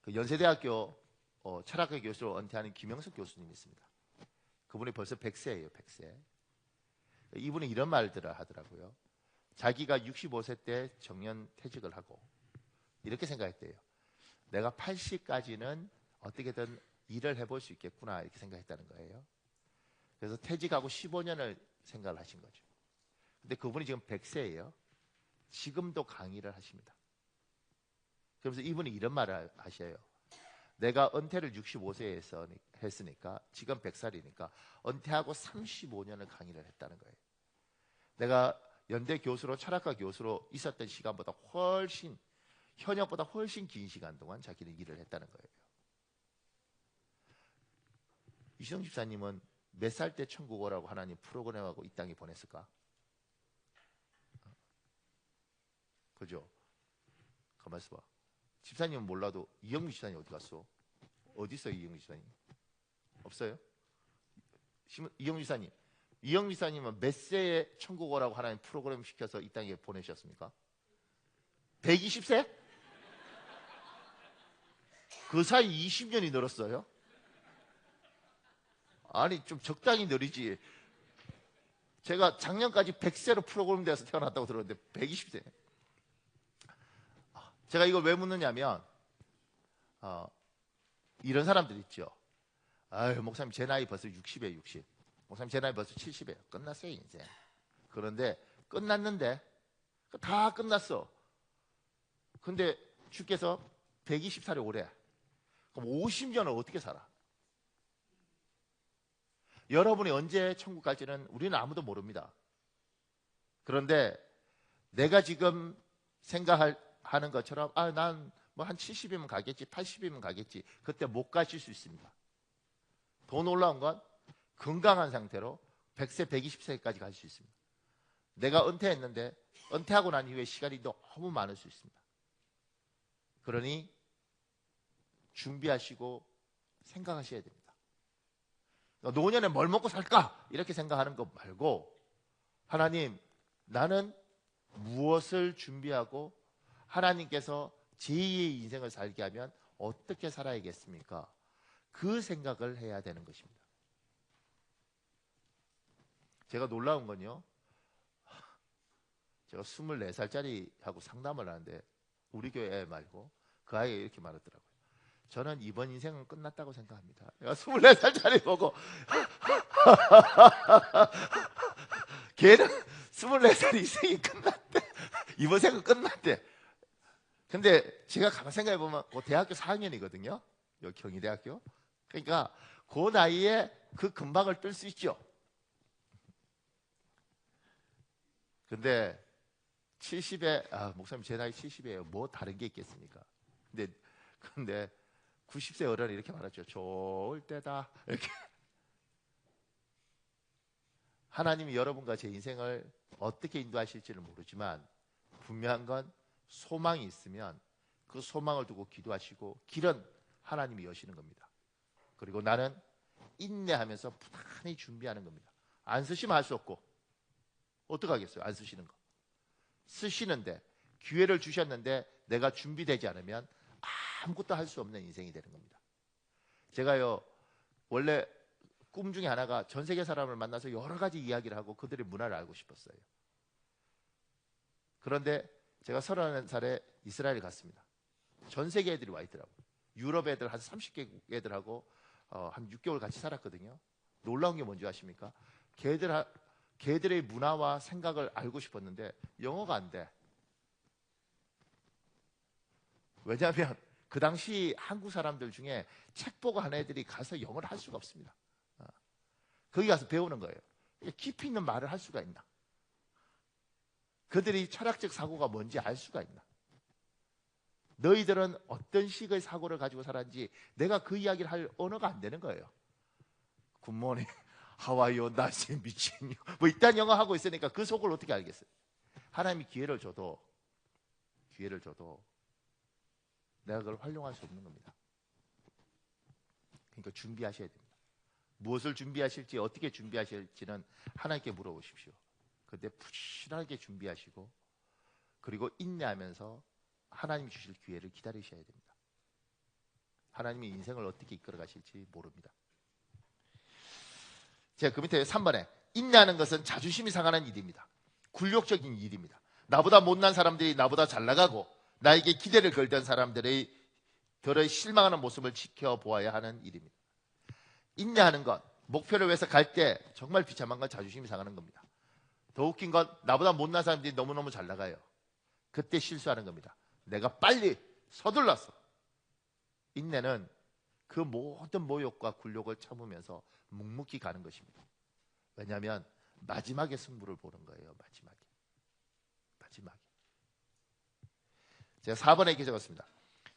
그 연세대학교 철학과 교수로 은퇴하는 김영석 교수님이 있습니다. 그분이 벌써 100세예요. 100세. 이분이 이런 말들을 하더라고요. 자기가 65세 때 정년 퇴직을 하고 이렇게 생각했대요. 내가 80까지는 어떻게든 일을 해볼 수 있겠구나 이렇게 생각했다는 거예요. 그래서 퇴직하고 15년을 생각을 하신 거죠. 근데 그분이 지금 100세예요. 지금도 강의를 하십니다. 그러면서 이분이 이런 말을 하셔요. 내가 은퇴를 65세에 했으니까 지금 100살이니까 은퇴하고 35년을 강의를 했다는 거예요. 내가 연대 교수로 철학과 교수로 있었던 시간보다 훨씬 현역보다 훨씬 긴 시간 동안 자기는 일을 했다는 거예요. 이시영 집사님은 몇 살 때 천국 오라고 하나님 프로그램하고 이 땅에 보냈을까? 그죠? 가만 있어봐. 집사님은 몰라도 이영미 집사님 어디 갔어? 어디 있어요 이영미 집사님? 없어요? 이영미 집사님. 이영미 집사님은 몇 세에 천국 오라고 하나님 프로그램 시켜서 이 땅에 보내셨습니까? 120세? 그 사이 20년이 늘었어요? 아니 좀 적당히 느리지. 제가 작년까지 100세로 프로그램 돼서 태어났다고 들었는데 120세. 제가 이걸 왜 묻느냐면 이런 사람들 있죠. 아유 목사님 제 나이 벌써 60이에요. 60. 목사님 제 나이 벌써 70이에요. 끝났어요 이제. 그런데 끝났는데 다 끝났어. 근데 주께서 120살에 오래. 그럼 50년을 어떻게 살아? 여러분이 언제 천국 갈지는 우리는 아무도 모릅니다. 그런데 내가 지금 생각하는 것처럼 난 뭐 한 70이면 가겠지, 80이면 가겠지. 그때 못 가실 수 있습니다. 더 놀라운 건 건강한 상태로 100세, 120세까지 갈 수 있습니다. 내가 은퇴했는데 은퇴하고 난 이후에 시간이 너무 많을 수 있습니다. 그러니 준비하시고 생각하셔야 됩니다. 노년에 뭘 먹고 살까? 이렇게 생각하는 것 말고 하나님, 나는 무엇을 준비하고 하나님께서 제2의 인생을 살게 하면 어떻게 살아야겠습니까? 그 생각을 해야 되는 것입니다. 제가 놀라운 건요, 제가 24살짜리하고 상담을 하는데 우리 교회 애 말고 그 아이가 이렇게 말하더라고요. 저는 이번 인생은 끝났다고 생각합니다. 내가 24살짜리 보고 걔는 24살 인생이 끝났대. 이번 생은 끝났대. 근데 제가 가만 생각해 보면 대학교 4학년이거든요. 여기 경희대학교. 그러니까 그 나이에 그 금방을 뜰 수 있죠. 근데 70에 목사님 제 나이 70이에요. 뭐 다른 게 있겠습니까? 근데 90세 어른이 이렇게 말하죠. 좋을 때다. 이렇게. 하나님이 여러분과 제 인생을 어떻게 인도하실지는 모르지만 분명한 건 소망이 있으면 그 소망을 두고 기도하시고 길은 하나님이 여시는 겁니다. 그리고 나는 인내하면서 부단히 준비하는 겁니다. 안 쓰시면 할 수 없고 어떡하겠어요? 안 쓰시는 거. 쓰시는데 기회를 주셨는데 내가 준비되지 않으면 아무것도 할 수 없는 인생이 되는 겁니다. 제가요 원래 꿈 중에 하나가 전 세계 사람을 만나서 여러 가지 이야기를 하고 그들의 문화를 알고 싶었어요. 그런데 제가 30살에 이스라엘 갔습니다. 전 세계 애들이 와 있더라고요. 유럽 애들 한 30개 애들하고 한 6개월 같이 살았거든요. 놀라운 게 뭔지 아십니까? 걔들의 문화와 생각을 알고 싶었는데 영어가 안 돼. 왜냐하면 그 당시 한국 사람들 중에 책 보고 한 애들이 가서 영어를 할 수가 없습니다. 거기 가서 배우는 거예요. 깊이 있는 말을 할 수가 있나? 그들이 철학적 사고가 뭔지 알 수가 있나? 너희들은 어떤 식의 사고를 가지고 살았는지 내가 그 이야기를 할 언어가 안 되는 거예요. 굿모닝, 하와이오, 나시 미친요. 뭐 일단 영어 하고 있으니까 그 속을 어떻게 알겠어요? 하나님이 기회를 줘도 내가 그걸 활용할 수 없는 겁니다. 그러니까 준비하셔야 됩니다. 무엇을 준비하실지 어떻게 준비하실지는 하나님께 물어보십시오. 그런데 부지런하게 준비하시고 그리고 인내하면서 하나님이 주실 기회를 기다리셔야 됩니다. 하나님이 인생을 어떻게 이끌어 가실지 모릅니다. 제가 그 밑에 3번에 인내하는 것은 자존심이 상하는 일입니다. 굴욕적인 일입니다. 나보다 못난 사람들이 나보다 잘 나가고 나에게 기대를 걸던 사람들의 실망하는 모습을 지켜보아야 하는 일입니다. 인내하는 것, 목표를 위해서 갈 때 정말 비참한 건 자존심이 상하는 겁니다. 더 웃긴 건 나보다 못난 사람들이 너무너무 잘 나가요. 그때 실수하는 겁니다. 내가 빨리 서둘렀어. 인내는 그 모든 모욕과 굴욕을 참으면서 묵묵히 가는 것입니다. 왜냐하면 마지막에 승부를 보는 거예요. 마지막에. 제가 4번에 이렇게 적었습니다.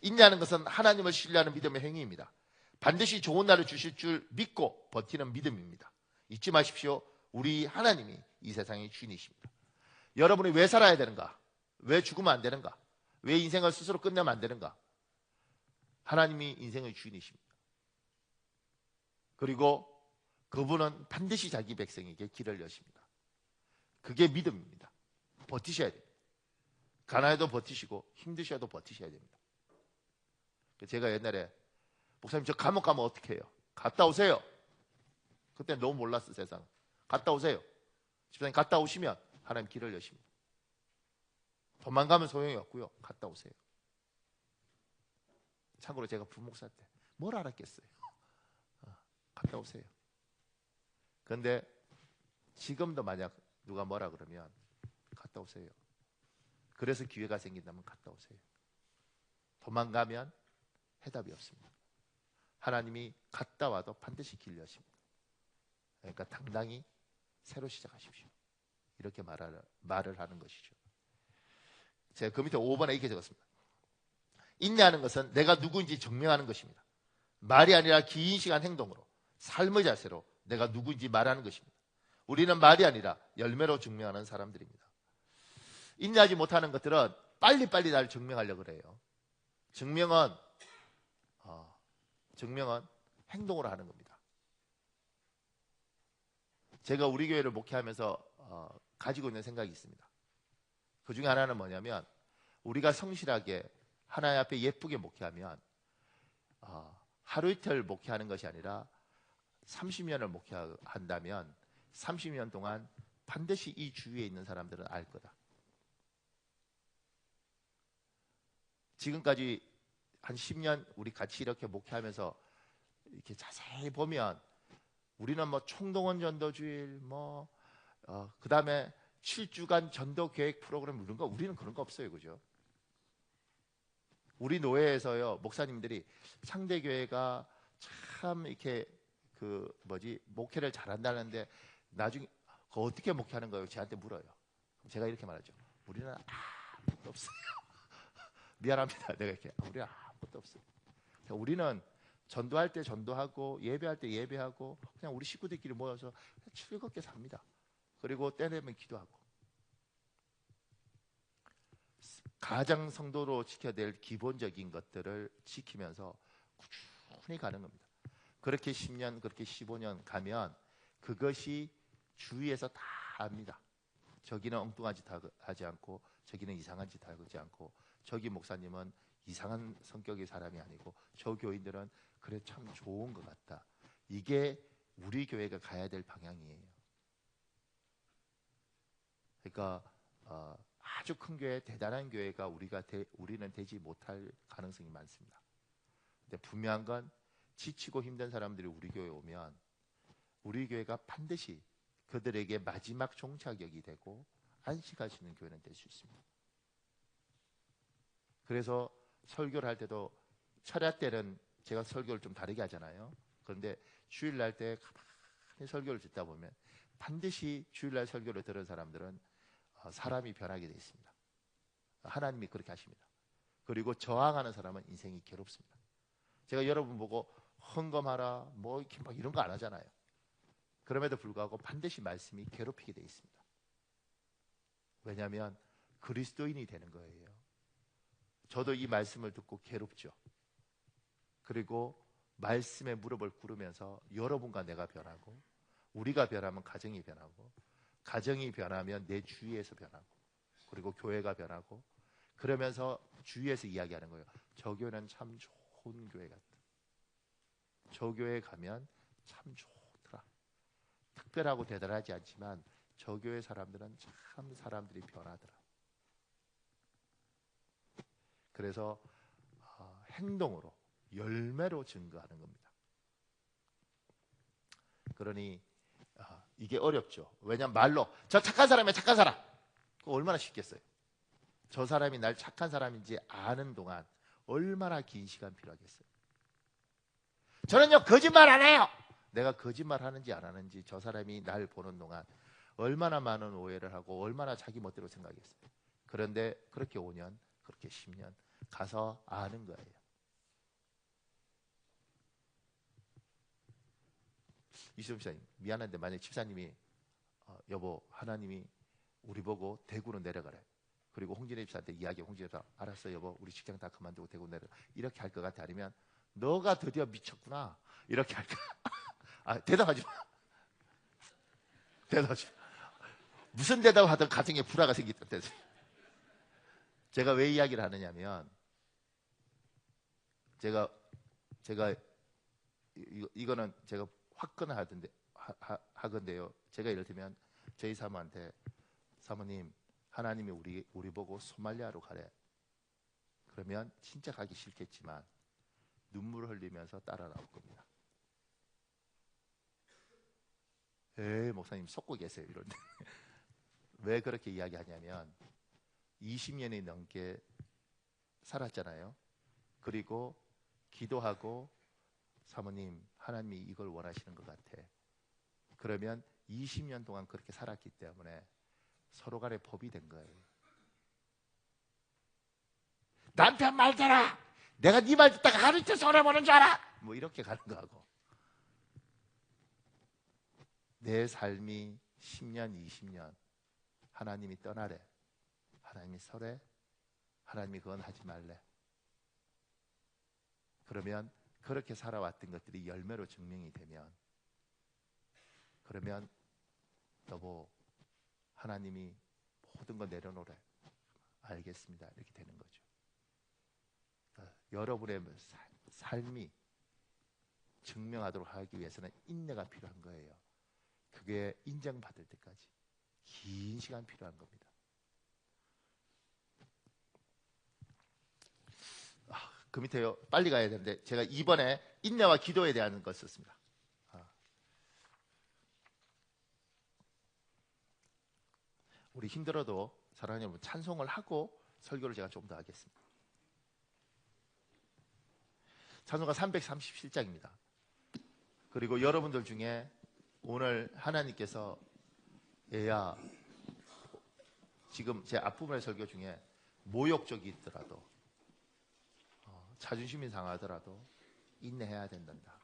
인내하는 것은 하나님을 신뢰하는 믿음의 행위입니다. 반드시 좋은 날을 주실 줄 믿고 버티는 믿음입니다. 잊지 마십시오. 우리 하나님이 이 세상의 주인이십니다. 여러분이 왜 살아야 되는가? 왜 죽으면 안 되는가? 왜 인생을 스스로 끝내면 안 되는가? 하나님이 인생의 주인이십니다. 그리고 그분은 반드시 자기 백성에게 길을 여십니다. 그게 믿음입니다. 버티셔야 됩니다. 가난해도 버티시고 힘드셔도 버티셔야 됩니다. 제가 옛날에 목사님 저 감옥 가면 어떻게 해요? 갔다 오세요. 그때 너무 몰랐어 세상. 갔다 오세요. 집사님 갔다 오시면 하나님 길을 여십니다. 도망가면 소용이 없고요. 갔다 오세요. 참고로 제가 부목사 때 뭘 알았겠어요. 갔다 오세요. 그런데 지금도 만약 누가 뭐라 그러면 갔다 오세요. 그래서 기회가 생긴다면 갔다 오세요. 도망가면 해답이 없습니다. 하나님이 갔다 와도 반드시 길 여십니다. 그러니까 당당히 새로 시작하십시오. 이렇게 말을 하는 것이죠. 제가 그 밑에 5번에 이렇게 적었습니다. 인내하는 것은 내가 누구인지 증명하는 것입니다. 말이 아니라 긴 시간 행동으로, 삶의 자세로 내가 누구인지 말하는 것입니다. 우리는 말이 아니라 열매로 증명하는 사람들입니다. 인내하지 못하는 것들은 빨리빨리 나를 증명하려고 그래요. 증명은 행동으로 하는 겁니다. 제가 우리 교회를 목회하면서 가지고 있는 생각이 있습니다. 그 중에 하나는 뭐냐면, 우리가 성실하게 하나님 앞에 예쁘게 목회하면 하루 이틀 목회하는 것이 아니라 30년을 목회한다면 30년 동안 반드시 이 주위에 있는 사람들은 알 거다. 지금까지 한 10년 우리 같이 이렇게 목회하면서 이렇게 자세히 보면, 우리는 뭐 총동원 전도주일, 그 다음에 7주간 전도 계획 프로그램 이런 거, 우리는 그런 거 없어요. 그죠? 우리 노회에서요, 목사님들이 상대 교회가 참 이렇게 목회를 잘한다는데 나중에 어떻게 목회하는 거예요? 저한테 물어요. 제가 이렇게 말하죠. 우리는 아무것도 없어요. 미안합니다. 내가 이렇게, 우리는 아무것도 없어요. 우리는 전도할 때 전도하고 예배할 때 예배하고 그냥 우리 식구들끼리 모여서 즐겁게 삽니다. 그리고 때되면 기도하고. 가장 성도로 지켜야 될 기본적인 것들을 지키면서 꾸준히 가는 겁니다. 그렇게 10년, 그렇게 15년 가면 그것이 주위에서 다 압니다. 저기는 엉뚱한 짓 하지 않고, 저기는 이상한 짓 하지 않고, 저기 목사님은 이상한 성격의 사람이 아니고, 저 교인들은 그래 참 좋은 것 같다. 이게 우리 교회가 가야 될 방향이에요. 그러니까 아주 큰 교회, 대단한 교회가 우리는 되지 못할 가능성이 많습니다. 근데 분명한 건, 지치고 힘든 사람들이 우리 교회에 오면 우리 교회가 반드시 그들에게 마지막 종착역이 되고 안식할 수 있는 교회는 될 수 있습니다. 그래서 설교를 할 때도, 철야 때는 제가 설교를 좀 다르게 하잖아요. 그런데 주일날 때 가만히 설교를 듣다 보면 반드시 주일날 설교를 들은 사람들은 사람이 변하게 되어 있습니다. 하나님이 그렇게 하십니다. 그리고 저항하는 사람은 인생이 괴롭습니다. 제가 여러분 보고 헌금하라 이렇게 이런 거 안 하잖아요. 그럼에도 불구하고 반드시 말씀이 괴롭히게 되어 있습니다. 왜냐하면 그리스도인이 되는 거예요. 저도 이 말씀을 듣고 괴롭죠. 그리고 말씀에 무릎을 꿇으면서 여러분과 내가 변하고, 우리가 변하면 가정이 변하고, 가정이 변하면 내 주위에서 변하고, 그리고 교회가 변하고, 그러면서 주위에서 이야기하는 거예요. 저 교회는 참 좋은 교회 같다. 저 교회 가면 참 좋더라. 특별하고 대단하지 않지만 저 교회 사람들은 참 사람들이 변하더라. 그래서 행동으로, 열매로 증거하는 겁니다. 그러니 이게 어렵죠. 왜냐하면 말로 저 착한 사람이야, 착한 사람. 그거 얼마나 쉽겠어요. 저 사람이 날 착한 사람인지 아는 동안 얼마나 긴 시간 필요하겠어요. 저는요 거짓말 안 해요. 내가 거짓말 하는지 안 하는지 저 사람이 날 보는 동안 얼마나 많은 오해를 하고 얼마나 자기 멋대로 생각했어요. 그런데 그렇게 5년, 그렇게 10년 가서 아는 거예요. 이수정 집사님, 미안한데 만약 집사님이 여보, 하나님이 우리 보고 대구로 내려가래. 그리고 홍진혜 집사한테 이야기, 홍진혜 집사, 알았어 여보, 우리 직장 다 그만두고 대구 내려. 이렇게 할 것 같아? 아니면 너가 드디어 미쳤구나 이렇게 할까? 대답하지 마. 대답하지 마. 무슨 대답을 하든 가정에 불화가 생기다. 제가 왜 이야기를 하느냐면, 제가 이거는 제가 화끈하던데 하건데요. 제가 이를테면 저희 사모한테, 사모님, 하나님이 우리 보고 소말리아로 가래. 그러면 진짜 가기 싫겠지만 눈물을 흘리면서 따라 나올 겁니다. 에이 목사님 속고 계세요 이런데. 왜 그렇게 이야기하냐면 20년이 넘게 살았잖아요. 그리고 기도하고 사모님 하나님이 이걸 원하시는 것 같아. 그러면 20년 동안 그렇게 살았기 때문에 서로 간에 법이 된 거예요. 남편 말 들어. 내가 네 말 듣다가 하루 이틀 손해보는 줄 알아. 뭐 이렇게 가는 거하고 내 삶이 10년 20년 하나님이 떠나래, 하나님이 서래, 하나님이 그건 하지 말래. 그러면 그렇게 살아왔던 것들이 열매로 증명이 되면, 그러면 여보 하나님이 모든 거 내려놓으래. 알겠습니다. 이렇게 되는 거죠. 여러분의 삶이 증명하도록 하기 위해서는 인내가 필요한 거예요. 그게 인정받을 때까지 긴 시간 필요한 겁니다. 그 밑에요. 빨리 가야 되는데 제가 이번에 인내와 기도에 대한 걸 썼습니다. 우리 힘들어도 사랑하는 여러분 찬송을 하고 설교를 제가 좀 더 하겠습니다. 찬송가 337장입니다. 그리고 여러분들 중에 오늘 하나님께서 얘야 지금 제 앞부분의 설교 중에 모욕적이 있더라도 자존심이 상하더라도 인내해야 된단다.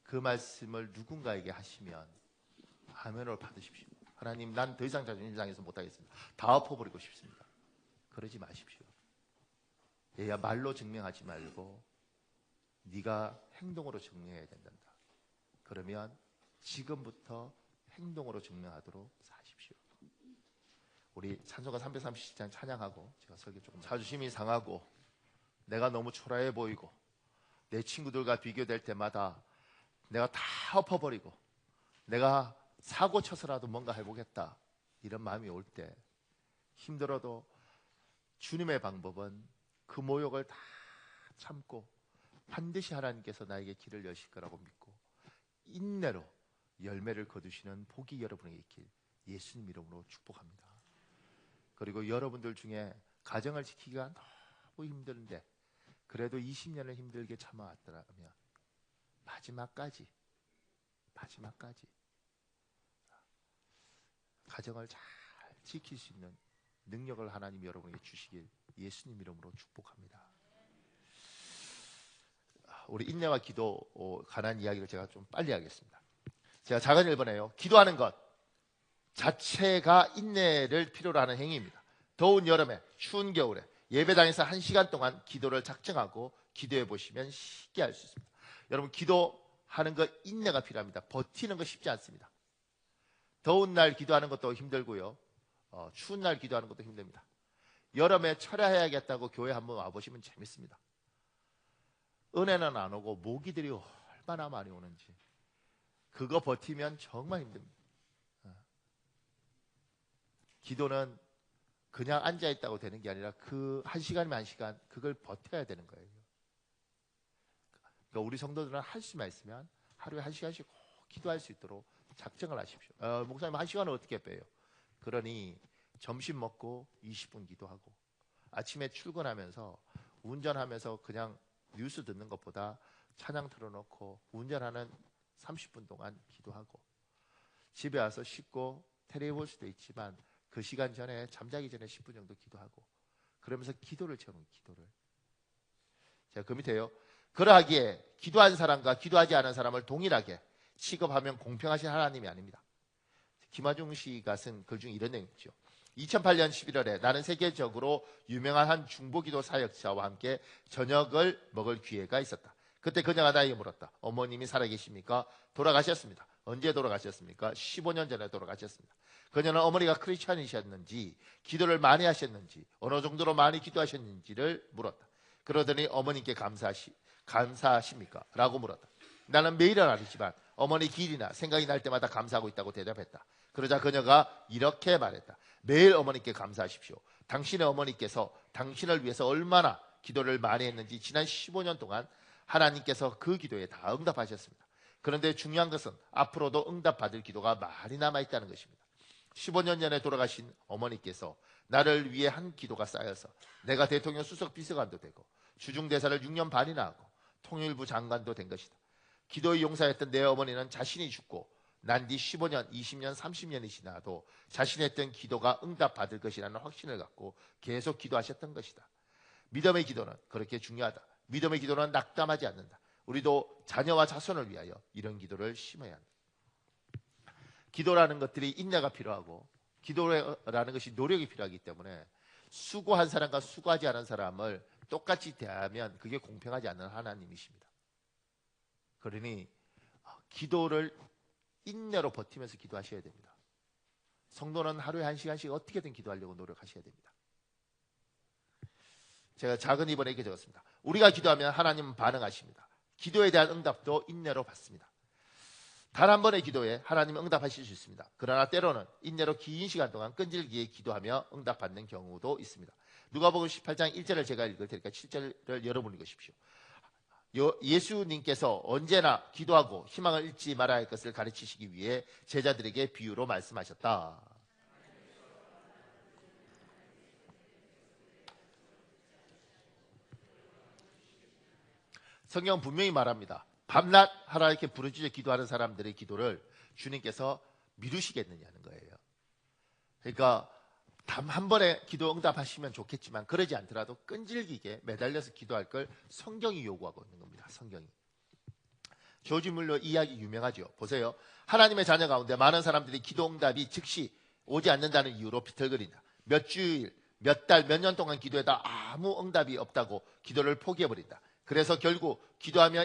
그 말씀을 누군가에게 하시면 아멘을 받으십시오. 하나님 난 더 이상 자존심 상해서 못하겠습니다. 다 엎어버리고 싶습니다. 그러지 마십시오. 얘야 말로 증명하지 말고 네가 행동으로 증명해야 된단다. 그러면 지금부터 행동으로 증명하도록 사십시오. 우리 찬송가 337장 찬양하고 제가 설교 조금. 자존심이 상하고 내가 너무 초라해 보이고 내 친구들과 비교될 때마다 내가 다 엎어버리고 내가 사고 쳐서라도 뭔가 해보겠다 이런 마음이 올 때 힘들어도 주님의 방법은 그 모욕을 다 참고 반드시 하나님께서 나에게 길을 여실 거라고 믿고 인내로 열매를 거두시는 복이 여러분에게 있길 예수님 이름으로 축복합니다. 그리고 여러분들 중에 가정을 지키기가 너무 힘든데 그래도 20년을 힘들게 참아왔더라면 마지막까지 가정을 잘 지킬 수 있는 능력을 하나님 여러분에게 주시길 예수님 이름으로 축복합니다. 우리 인내와 기도 관한 이야기를 제가 좀 빨리 하겠습니다. 제가 작은 1번에요. 기도하는 것 자체가 인내를 필요로 하는 행위입니다. 더운 여름에 추운 겨울에 예배당에서 1시간 동안 기도를 작정하고 기도해 보시면 쉽게 알 수 있습니다. 여러분 기도하는 것 인내가 필요합니다. 버티는 거 쉽지 않습니다. 더운 날 기도하는 것도 힘들고요. 추운 날 기도하는 것도 힘듭니다. 여름에 철야해야겠다고 교회 한번 와보시면 재밌습니다. 은혜는 안 오고 모기들이 얼마나 많이 오는지 그거 버티면 정말 힘듭니다. 기도는 그냥 앉아있다고 되는 게 아니라 그 1시간이면 1시간 그걸 버텨야 되는 거예요. 그러니까 우리 성도들은 할 수만 있으면 하루에 1시간씩 꼭 기도할 수 있도록 작정을 하십시오. 목사님 1시간을 어떻게 빼요? 그러니 점심 먹고 20분 기도하고 아침에 출근하면서 운전하면서 그냥 뉴스 듣는 것보다 찬양 틀어놓고 운전하는 30분 동안 기도하고 집에 와서 씻고 텔레비 볼 수도 있지만 그 시간 전에 잠자기 전에 10분 정도 기도하고 그러면서 기도를 채우는 기도를. 자, 그 밑에요. 그러하기에 기도한 사람과 기도하지 않은 사람을 동일하게 취급하면 공평하신 하나님이 아닙니다. 김하중 씨가 쓴 글 중에 이런 내용이 있죠. 2008년 11월에 나는 세계적으로 유명한 한 중보기도 사역자와 함께 저녁을 먹을 기회가 있었다. 그때 그녀가 나에게 물었다. 어머님이 살아계십니까? 돌아가셨습니다. 언제 돌아가셨습니까? 15년 전에 돌아가셨습니다. 그녀는 어머니가 크리스찬이셨는지 기도를 많이 하셨는지 어느 정도로 많이 기도하셨는지를 물었다. 그러더니 어머님께 감사하십니까? 라고 물었다. 나는 매일은 아니지만 어머니 길이나 생각이 날 때마다 감사하고 있다고 대답했다. 그러자 그녀가 이렇게 말했다. 매일 어머니께 감사하십시오. 당신의 어머니께서 당신을 위해서 얼마나 기도를 많이 했는지 지난 15년 동안 하나님께서 그 기도에 다 응답하셨습니다. 그런데 중요한 것은 앞으로도 응답받을 기도가 많이 남아있다는 것입니다. 15년 전에 돌아가신 어머니께서 나를 위해 한 기도가 쌓여서 내가 대통령 수석 비서관도 되고 주중대사를 6년 반이나 하고 통일부 장관도 된 것이다. 기도의 용사였던 내 어머니는 자신이 죽고 난 뒤 15년, 20년, 30년이 지나도 자신이 했던 기도가 응답받을 것이라는 확신을 갖고 계속 기도하셨던 것이다. 믿음의 기도는 그렇게 중요하다. 믿음의 기도는 낙담하지 않는다. 우리도 자녀와 자손을 위하여 이런 기도를 심어야 한다. 기도라는 것들이 인내가 필요하고 기도라는 것이 노력이 필요하기 때문에 수고한 사람과 수고하지 않은 사람을 똑같이 대하면 그게 공평하지 않는 하나님이십니다. 그러니 기도를 인내로 버티면서 기도하셔야 됩니다. 성도는 하루에 1시간씩 어떻게든 기도하려고 노력하셔야 됩니다. 제가 작은 이번에 이렇게 적었습니다. 우리가 기도하면 하나님은 반응하십니다. 기도에 대한 응답도 인내로 받습니다. 단 한 번의 기도에 하나님은 응답하실 수 있습니다. 그러나 때로는 인내로 긴 시간 동안 끈질기게 기도하며 응답받는 경우도 있습니다. 누가복음 18장 1절을 제가 읽을 테니까 7절을 여러분 읽으십시오. 예수님께서 언제나 기도하고 희망을 잃지 말아야 할 것을 가르치시기 위해 제자들에게 비유로 말씀하셨다. 성경 분명히 말합니다. 밤낮 하나님께 부르짖어 기도하는 사람들의 기도를 주님께서 미루시겠느냐는 거예요. 그러니까 단 한 번에 기도 응답하시면 좋겠지만 그러지 않더라도 끈질기게 매달려서 기도할 걸 성경이 요구하고 있는 겁니다. 성경이. 조지 물러 이야기 유명하죠. 보세요. 하나님의 자녀 가운데 많은 사람들이 기도 응답이 즉시 오지 않는다는 이유로 비틀거린다. 몇 주일, 몇 달, 몇 년 동안 기도해다 아무 응답이 없다고 기도를 포기해버린다. 그래서 결국 기도하며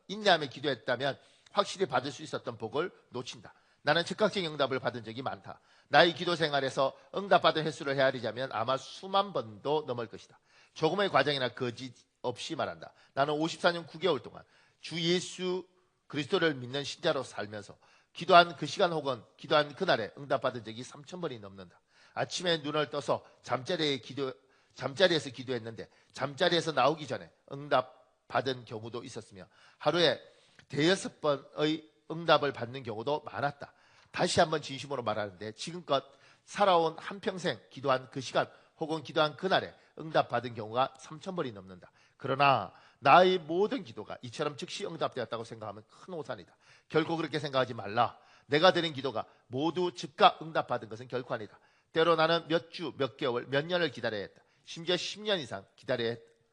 인내하며 기도했다면 확실히 받을 수 있었던 복을 놓친다. 나는 즉각적인 응답을 받은 적이 많다. 나의 기도 생활에서 응답받은 횟수를 헤아리자면 아마 수만 번도 넘을 것이다. 조금의 과정이나 거짓 없이 말한다. 나는 54년 9개월 동안 주 예수 그리스도를 믿는 신자로 살면서 기도한 그 시간 혹은 기도한 그날에 응답받은 적이 3,000번이 넘는다. 아침에 눈을 떠서 잠자리에서 기도했는데 잠자리에서 나오기 전에 응답받은 경우도 있었으며 하루에 5번의 응답을 받는 경우도 많았다. 다시 한번 진심으로 말하는데 지금껏 살아온 한평생 기도한 그 시간 혹은 기도한 그날에 응답받은 경우가 3,000번이 넘는다. 그러나 나의 모든 기도가 이처럼 즉시 응답되었다고 생각하면 큰 오산이다. 결코 그렇게 생각하지 말라. 내가 드린 기도가 모두 즉각 응답받은 것은 결코 아니다. 때로 나는 몇 주, 몇 개월, 몇 년을 기다려야 했다. 심지어 10년 이상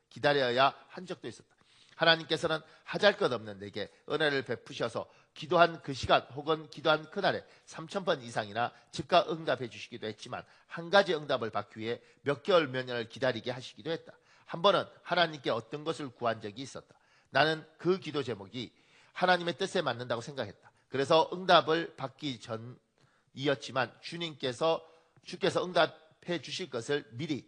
기다려야 한 적도 있었다. 하나님께서는 하잘것없는 내게 은혜를 베푸셔서 기도한 그 시간 혹은 기도한 그날에 3,000번 이상이나 즉각 응답해 주시기도 했지만 한 가지 응답을 받기 위해 몇 개월 몇 년을 기다리게 하시기도 했다. 한 번은 하나님께 어떤 것을 구한 적이 있었다. 나는 그 기도 제목이 하나님의 뜻에 맞는다고 생각했다. 그래서 응답을 받기 전이었지만 주께서 응답해 주실 것을 미리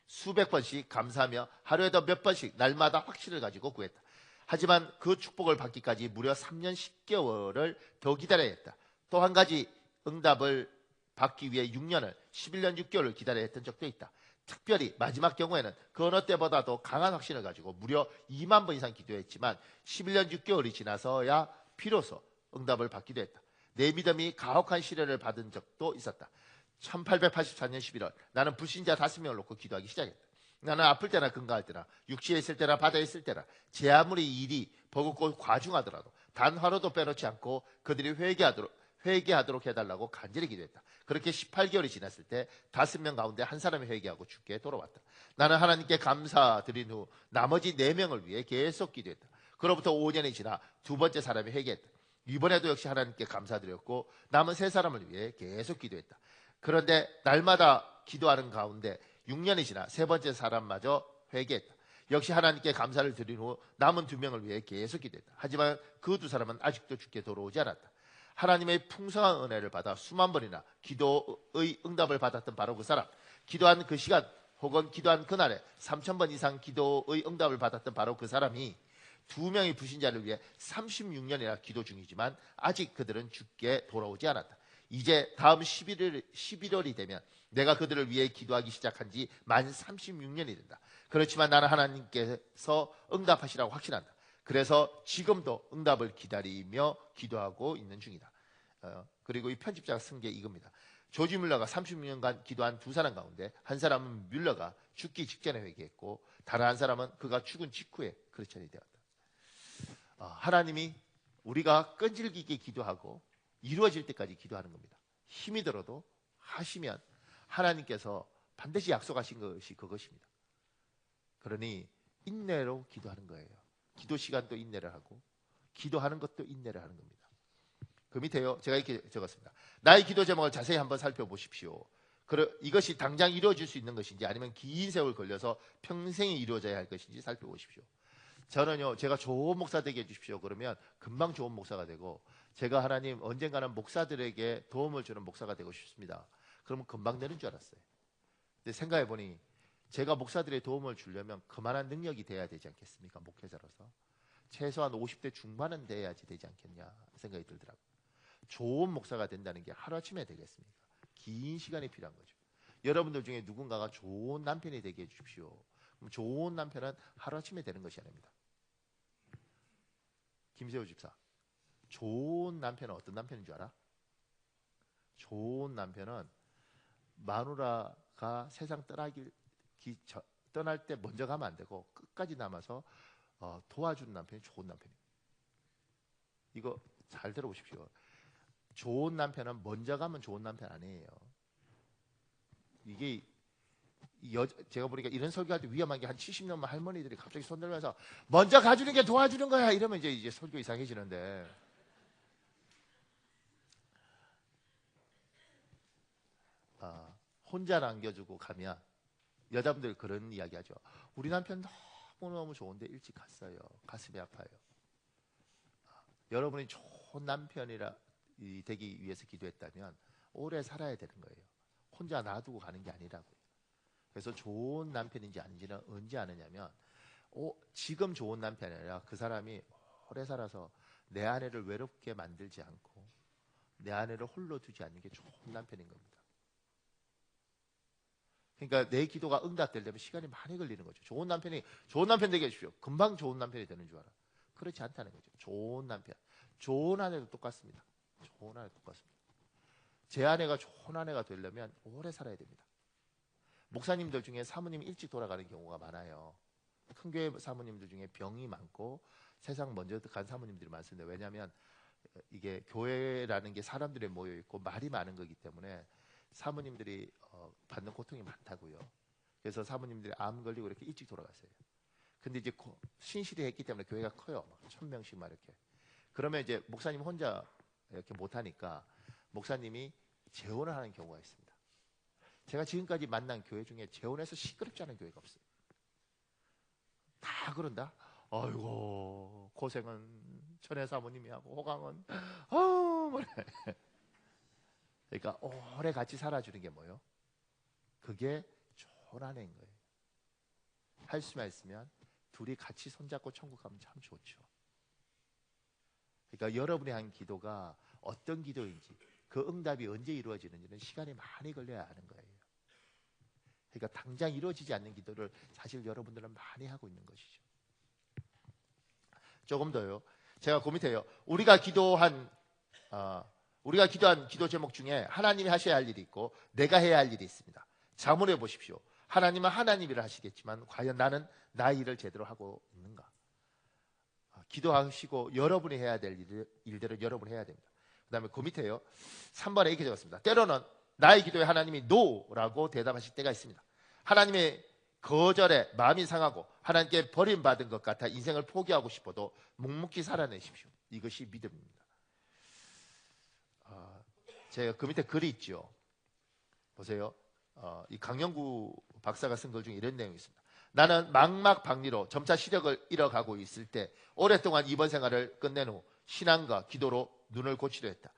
수백 번씩 감사하며 하루에도 몇 번씩 날마다 확신을 가지고 구했다. 하지만 그 축복을 받기까지 무려 3년 10개월을 더 기다려야 했다. 또 한 가지 응답을 받기 위해 6년을 11년 6개월을 기다려야 했던 적도 있다. 특별히 마지막 경우에는 그 어느 때보다도 강한 확신을 가지고 무려 2만 번 이상 기도했지만 11년 6개월이 지나서야 비로소 응답을 받기도 했다. 내 믿음이 가혹한 시련을 받은 적도 있었다. 1884년 11월 나는 불신자 5명을 놓고 기도하기 시작했다. 나는 아플 때나 건강할 때나 육지에 있을 때나 바다에 있을 때나 제 아무리 일이 버겁고 과중하더라도 단 하루도 빼놓지 않고 그들이 회개하도록 해달라고 간절히 기도했다. 그렇게 18개월이 지났을 때 5명 가운데 한 사람이 회개하고 주께 돌아왔다. 나는 하나님께 감사드린 후 나머지 4명을 위해 계속 기도했다. 그로부터 5년이 지나 두 번째 사람이 회개했다. 이번에도 역시 하나님께 감사드렸고 남은 3사람을 위해 계속 기도했다. 그런데 날마다 기도하는 가운데 6년이 지나 세 번째 사람마저 회개했다. 역시 하나님께 감사를 드린 후 남은 2명을 위해 계속 기도했다. 하지만 그 2사람은 아직도 주께 돌아오지 않았다. 하나님의 풍성한 은혜를 받아 수만 번이나 기도의 응답을 받았던 바로 그 사람, 기도한 그 시간 혹은 기도한 그날에 3,000번 이상 기도의 응답을 받았던 바로 그 사람이 2명의 불신자를 위해 36년이나 기도 중이지만 아직 그들은 주께 돌아오지 않았다. 이제 다음 11월이 되면 내가 그들을 위해 기도하기 시작한 지 만 36년이 된다. 그렇지만 나는 하나님께서 응답하시라고 확신한다. 그래서 지금도 응답을 기다리며 기도하고 있는 중이다. 그리고 이 편집자가 쓴 게 이겁니다. 조지 뮬러가 36년간 기도한 2사람 가운데 한 사람은 뮬러가 죽기 직전에 회개했고 다른 한 사람은 그가 죽은 직후에 크리스천이 되었다. 하나님이 우리가 끈질기게 기도하고 이루어질 때까지 기도하는 겁니다. 힘이 들어도 하시면 하나님께서 반드시 약속하신 것이 그것입니다. 그러니 인내로 기도하는 거예요. 기도 시간도 인내를 하고 기도하는 것도 인내를 하는 겁니다. 그 밑에요, 제가 이렇게 적었습니다. 나의 기도 제목을 자세히 한번 살펴보십시오. 이것이 당장 이루어질 수 있는 것인지 아니면 긴 세월 걸려서 평생이 이루어져야 할 것인지 살펴보십시오. 저는요, 제가 좋은 목사 되게 해주십시오 그러면 금방 좋은 목사가 되고, 제가 하나님 언젠가는 목사들에게 도움을 주는 목사가 되고 싶습니다. 그러면 금방 되는 줄 알았어요. 근데 생각해보니 제가 목사들의 도움을 주려면 그만한 능력이 돼야 되지 않겠습니까? 목회자로서 최소한 50대 중반은 돼야지 되지 않겠냐 생각이 들더라고요. 좋은 목사가 된다는 게 하루아침에 되겠습니까? 긴 시간이 필요한 거죠. 여러분들 중에 누군가가 좋은 남편이 되게 해주십시오. 그럼 좋은 남편은 하루아침에 되는 것이 아닙니다. 김세호 집사, 좋은 남편은 어떤 남편인 줄 알아? 좋은 남편은 마누라가 세상 떠날 때 먼저 가면 안 되고 끝까지 남아서 도와주는 남편이 좋은 남편이에요. 이거 잘 들어보십시오. 좋은 남편은 먼저 가면 좋은 남편 아니에요. 이게 제가 보니까 이런 설교할 때 위험한 게 한 70년 할머니들이 갑자기 손 들면서 먼저 가주는 게 도와주는 거야 이러면 이제 설교 이상해지는데, 혼자 남겨주고 가면 여자분들 그런 이야기 하죠. 우리 남편 너무너무 좋은데 일찍 갔어요. 가슴이 아파요. 여러분이 좋은 남편이라 되기 위해서 기도했다면 오래 살아야 되는 거예요. 혼자 놔두고 가는 게 아니라고요. 그래서 좋은 남편인지 아닌지는 언제 아느냐면 지금 좋은 남편이 아니라 그 사람이 오래 살아서 내 아내를 외롭게 만들지 않고 내 아내를 홀로 두지 않는 게 좋은 남편인 겁니다. 그러니까 내 기도가 응답되려면 시간이 많이 걸리는 거죠. 좋은 남편 되게 해주십시오. 금방 좋은 남편이 되는 줄 알아. 그렇지 않다는 거죠. 좋은 남편, 좋은 아내도 똑같습니다. 좋은 아내 똑같습니다. 제 아내가 좋은 아내가 되려면 오래 살아야 됩니다. 목사님들 중에 사모님이 일찍 돌아가는 경우가 많아요. 큰 교회 사모님들 중에 병이 많고 세상 먼저 간 사모님들이 많습니다. 왜냐하면 이게 교회라는 게 사람들이 모여 있고 말이 많은 거기 때문에 사모님들이 받는 고통이 많다고요. 그래서 사모님들이 암 걸리고 이렇게 일찍 돌아갔어요. 근데 이제 신실히 했기 때문에 교회가 커요. 1000명씩 막 이렇게. 그러면 이제 목사님 혼자 이렇게 못하니까 목사님이 재혼을 하는 경우가 있습니다. 제가 지금까지 만난 교회 중에 재혼해서 시끄럽지 않은 교회가 없어요. 다 그런다. 아이고 고생은 천혜 사모님이 하고 호강은 뭐래. 그러니까 오래 같이 살아주는 게 뭐예요? 그게 좋은 아내인 거예요. 할 수만 있으면 둘이 같이 손잡고 천국 가면 참 좋죠. 그러니까 여러분이 한 기도가 어떤 기도인지, 그 응답이 언제 이루어지는지는 시간이 많이 걸려야 하는 거예요. 그러니까 당장 이루어지지 않는 기도를 사실 여러분들은 많이 하고 있는 것이죠. 조금 더요. 제가 그 밑에요. 우리가 기도한 기도 제목 중에 하나님이 하셔야 할 일이 있고 내가 해야 할 일이 있습니다. 자문해 보십시오. 하나님은 하나님이라 하시겠지만 과연 나는 나의 일을 제대로 하고 있는가? 기도하시고 여러분이 해야 될 일들을 여러분이 해야 됩니다. 그 다음에 그 밑에요. 3번에 이렇게 적었습니다. 때로는 나의 기도에 하나님이 노라고 대답하실 때가 있습니다. 하나님의 거절에 마음이 상하고 하나님께 버림받은 것 같아 인생을 포기하고 싶어도 묵묵히 살아내십시오. 이것이 믿음입니다. 제가 그 밑에 글이 있죠. 보세요. 이 강영구 박사가 쓴 글 중에 이런 내용이 있습니다. 나는 망막박리로 점차 시력을 잃어가고 있을 때 오랫동안 입원 생활을 끝낸 후 신앙과 기도로 눈을 고치려 했다.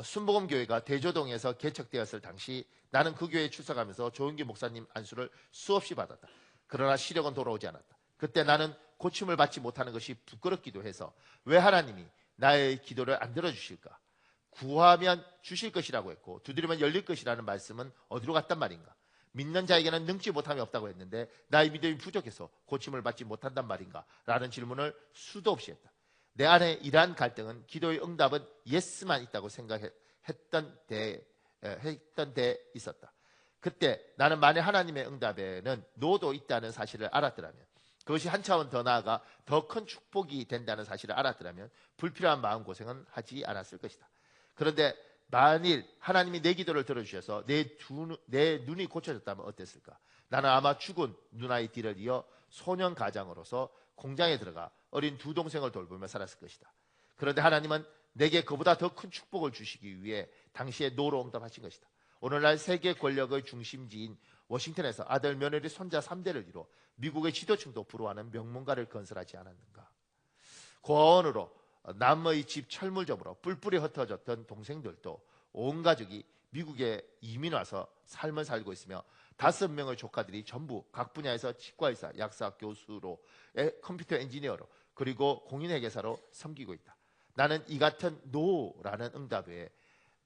순복음교회가 대조동에서 개척되었을 당시 나는 그 교회에 출석하면서 조은기 목사님 안수를 수없이 받았다. 그러나 시력은 돌아오지 않았다. 그때 나는 고침을 받지 못하는 것이 부끄럽기도 해서 왜 하나님이 나의 기도를 안 들어주실까? 구하면 주실 것이라고 했고 두드리면 열릴 것이라는 말씀은 어디로 갔단 말인가? 믿는 자에게는 능치 못함이 없다고 했는데 나의 믿음이 부족해서 고침을 받지 못한단 말인가? 라는 질문을 수도 없이 했다. 내 안에 이러한 갈등은 기도의 응답은 예스만 있다고 생각했던 데 있었다. 그때 나는 만일 하나님의 응답에는 노도 있다는 사실을 알았더라면, 그것이 한 차원 더 나아가 더 큰 축복이 된다는 사실을 알았더라면 불필요한 마음고생은 하지 않았을 것이다. 그런데 만일 하나님이 내 기도를 들어주셔서 내 눈이 고쳐졌다면 어땠을까? 나는 아마 죽은 누나의 뒤를 이어 소년 가장으로서 공장에 들어가 어린 두 동생을 돌보며 살았을 것이다. 그런데 하나님은 내게 그보다 더 큰 축복을 주시기 위해 당시에 노로 응답하신 것이다. 오늘날 세계 권력의 중심지인 워싱턴에서 아들, 며느리, 손자 3대를 이뤄 미국의 지도층도 부러워하는 명문가를 건설하지 않았는가? 고아원으로 남의 집 철물점으로 뿔뿔이 흩어졌던 동생들도 온 가족이 미국에 이민 와서 삶을 살고 있으며 5명의 조카들이 전부 각 분야에서 치과의사, 약사, 교수로, 컴퓨터 엔지니어로, 그리고 공인회계사로 섬기고 있다. 나는 이 같은 노라는 응답 외에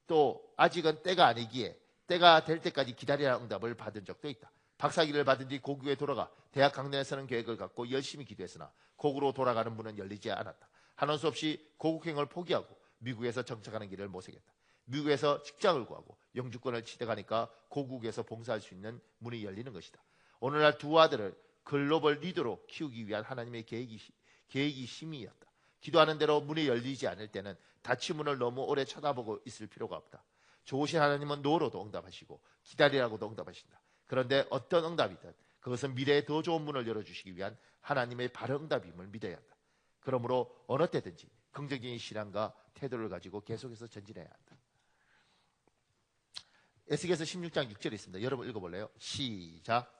또 아직은 때가 아니기에 때가 될 때까지 기다리라는 응답을 받은 적도 있다. 박사학위를 받은 뒤 고국에 돌아가 대학 강단에서는 계획을 갖고 열심히 기도했으나 고국으로 돌아가는 문은 열리지 않았다. 한원 수 없이 고국행을 포기하고 미국에서 정착하는 길을 모색했다. 미국에서 직장을 구하고 영주권을 취득하니까 고국에서 봉사할 수 있는 문이 열리는 것이다. 오늘날 두 아들을 글로벌 리더로 키우기 위한 하나님의 계획이 심의였다. 기도하는 대로 문이 열리지 않을 때는 닫힌 문을 너무 오래 쳐다보고 있을 필요가 없다. 좋으신 하나님은 노로도 응답하시고 기다리라고도 응답하신다. 그런데 어떤 응답이든 그것은 미래에 더 좋은 문을 열어주시기 위한 하나님의 바른 응답임을 믿어야 한다. 그러므로 어느 때든지 긍정적인 신앙과 태도를 가지고 계속해서 전진해야 한다. 에스겔서 16장 6절에 있습니다. 여러분 읽어볼래요? 시작.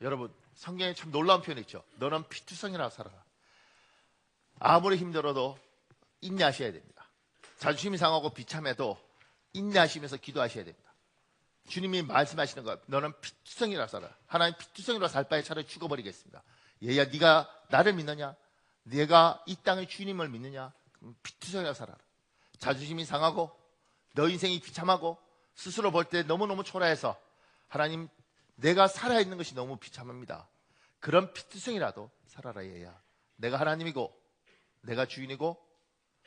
여러분 성경에 참 놀라운 표현이 있죠. 너는 피투성이라 살아라. 아무리 힘들어도 인내하셔야 됩니다. 자존심이 상하고 비참해도 인내하시면서 기도하셔야 됩니다. 주님이 말씀하시는 거예요. 너는 피투성이라 살아라. 하나님 피투성이라 살 바에 차라리 죽어버리겠습니다. 얘야 네가 나를 믿느냐? 네가 이 땅의 주님을 믿느냐? 피투성이라 살아라. 자존심이 상하고 너 인생이 비참하고 스스로 볼 때 너무너무 초라해서 하나님 내가 살아있는 것이 너무 비참합니다. 그런 피투성이라도 살아라 얘야. 내가 하나님이고 내가 주인이고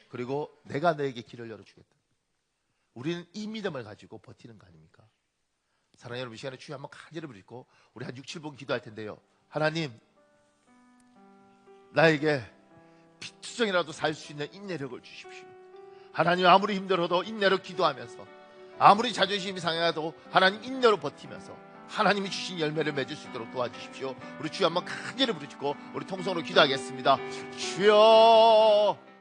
그리고 내가 너에게 길을 열어주겠다. 우리는 이 믿음을 가지고 버티는 거 아닙니까? 사랑하는 여러분, 이 시간에 주여 한번 간절히 부르고 우리 한 6, 7분 기도할 텐데요. 하나님, 나에게 피투성이라도 살 수 있는 인내력을 주십시오. 하나님, 아무리 힘들어도 인내로 기도하면서, 아무리 자존심이 상해도 하나님 인내로 버티면서 하나님이 주신 열매를 맺을 수 있도록 도와주십시오. 우리 주여 한번 간절히 부르짖고 우리 통성으로 기도하겠습니다. 주여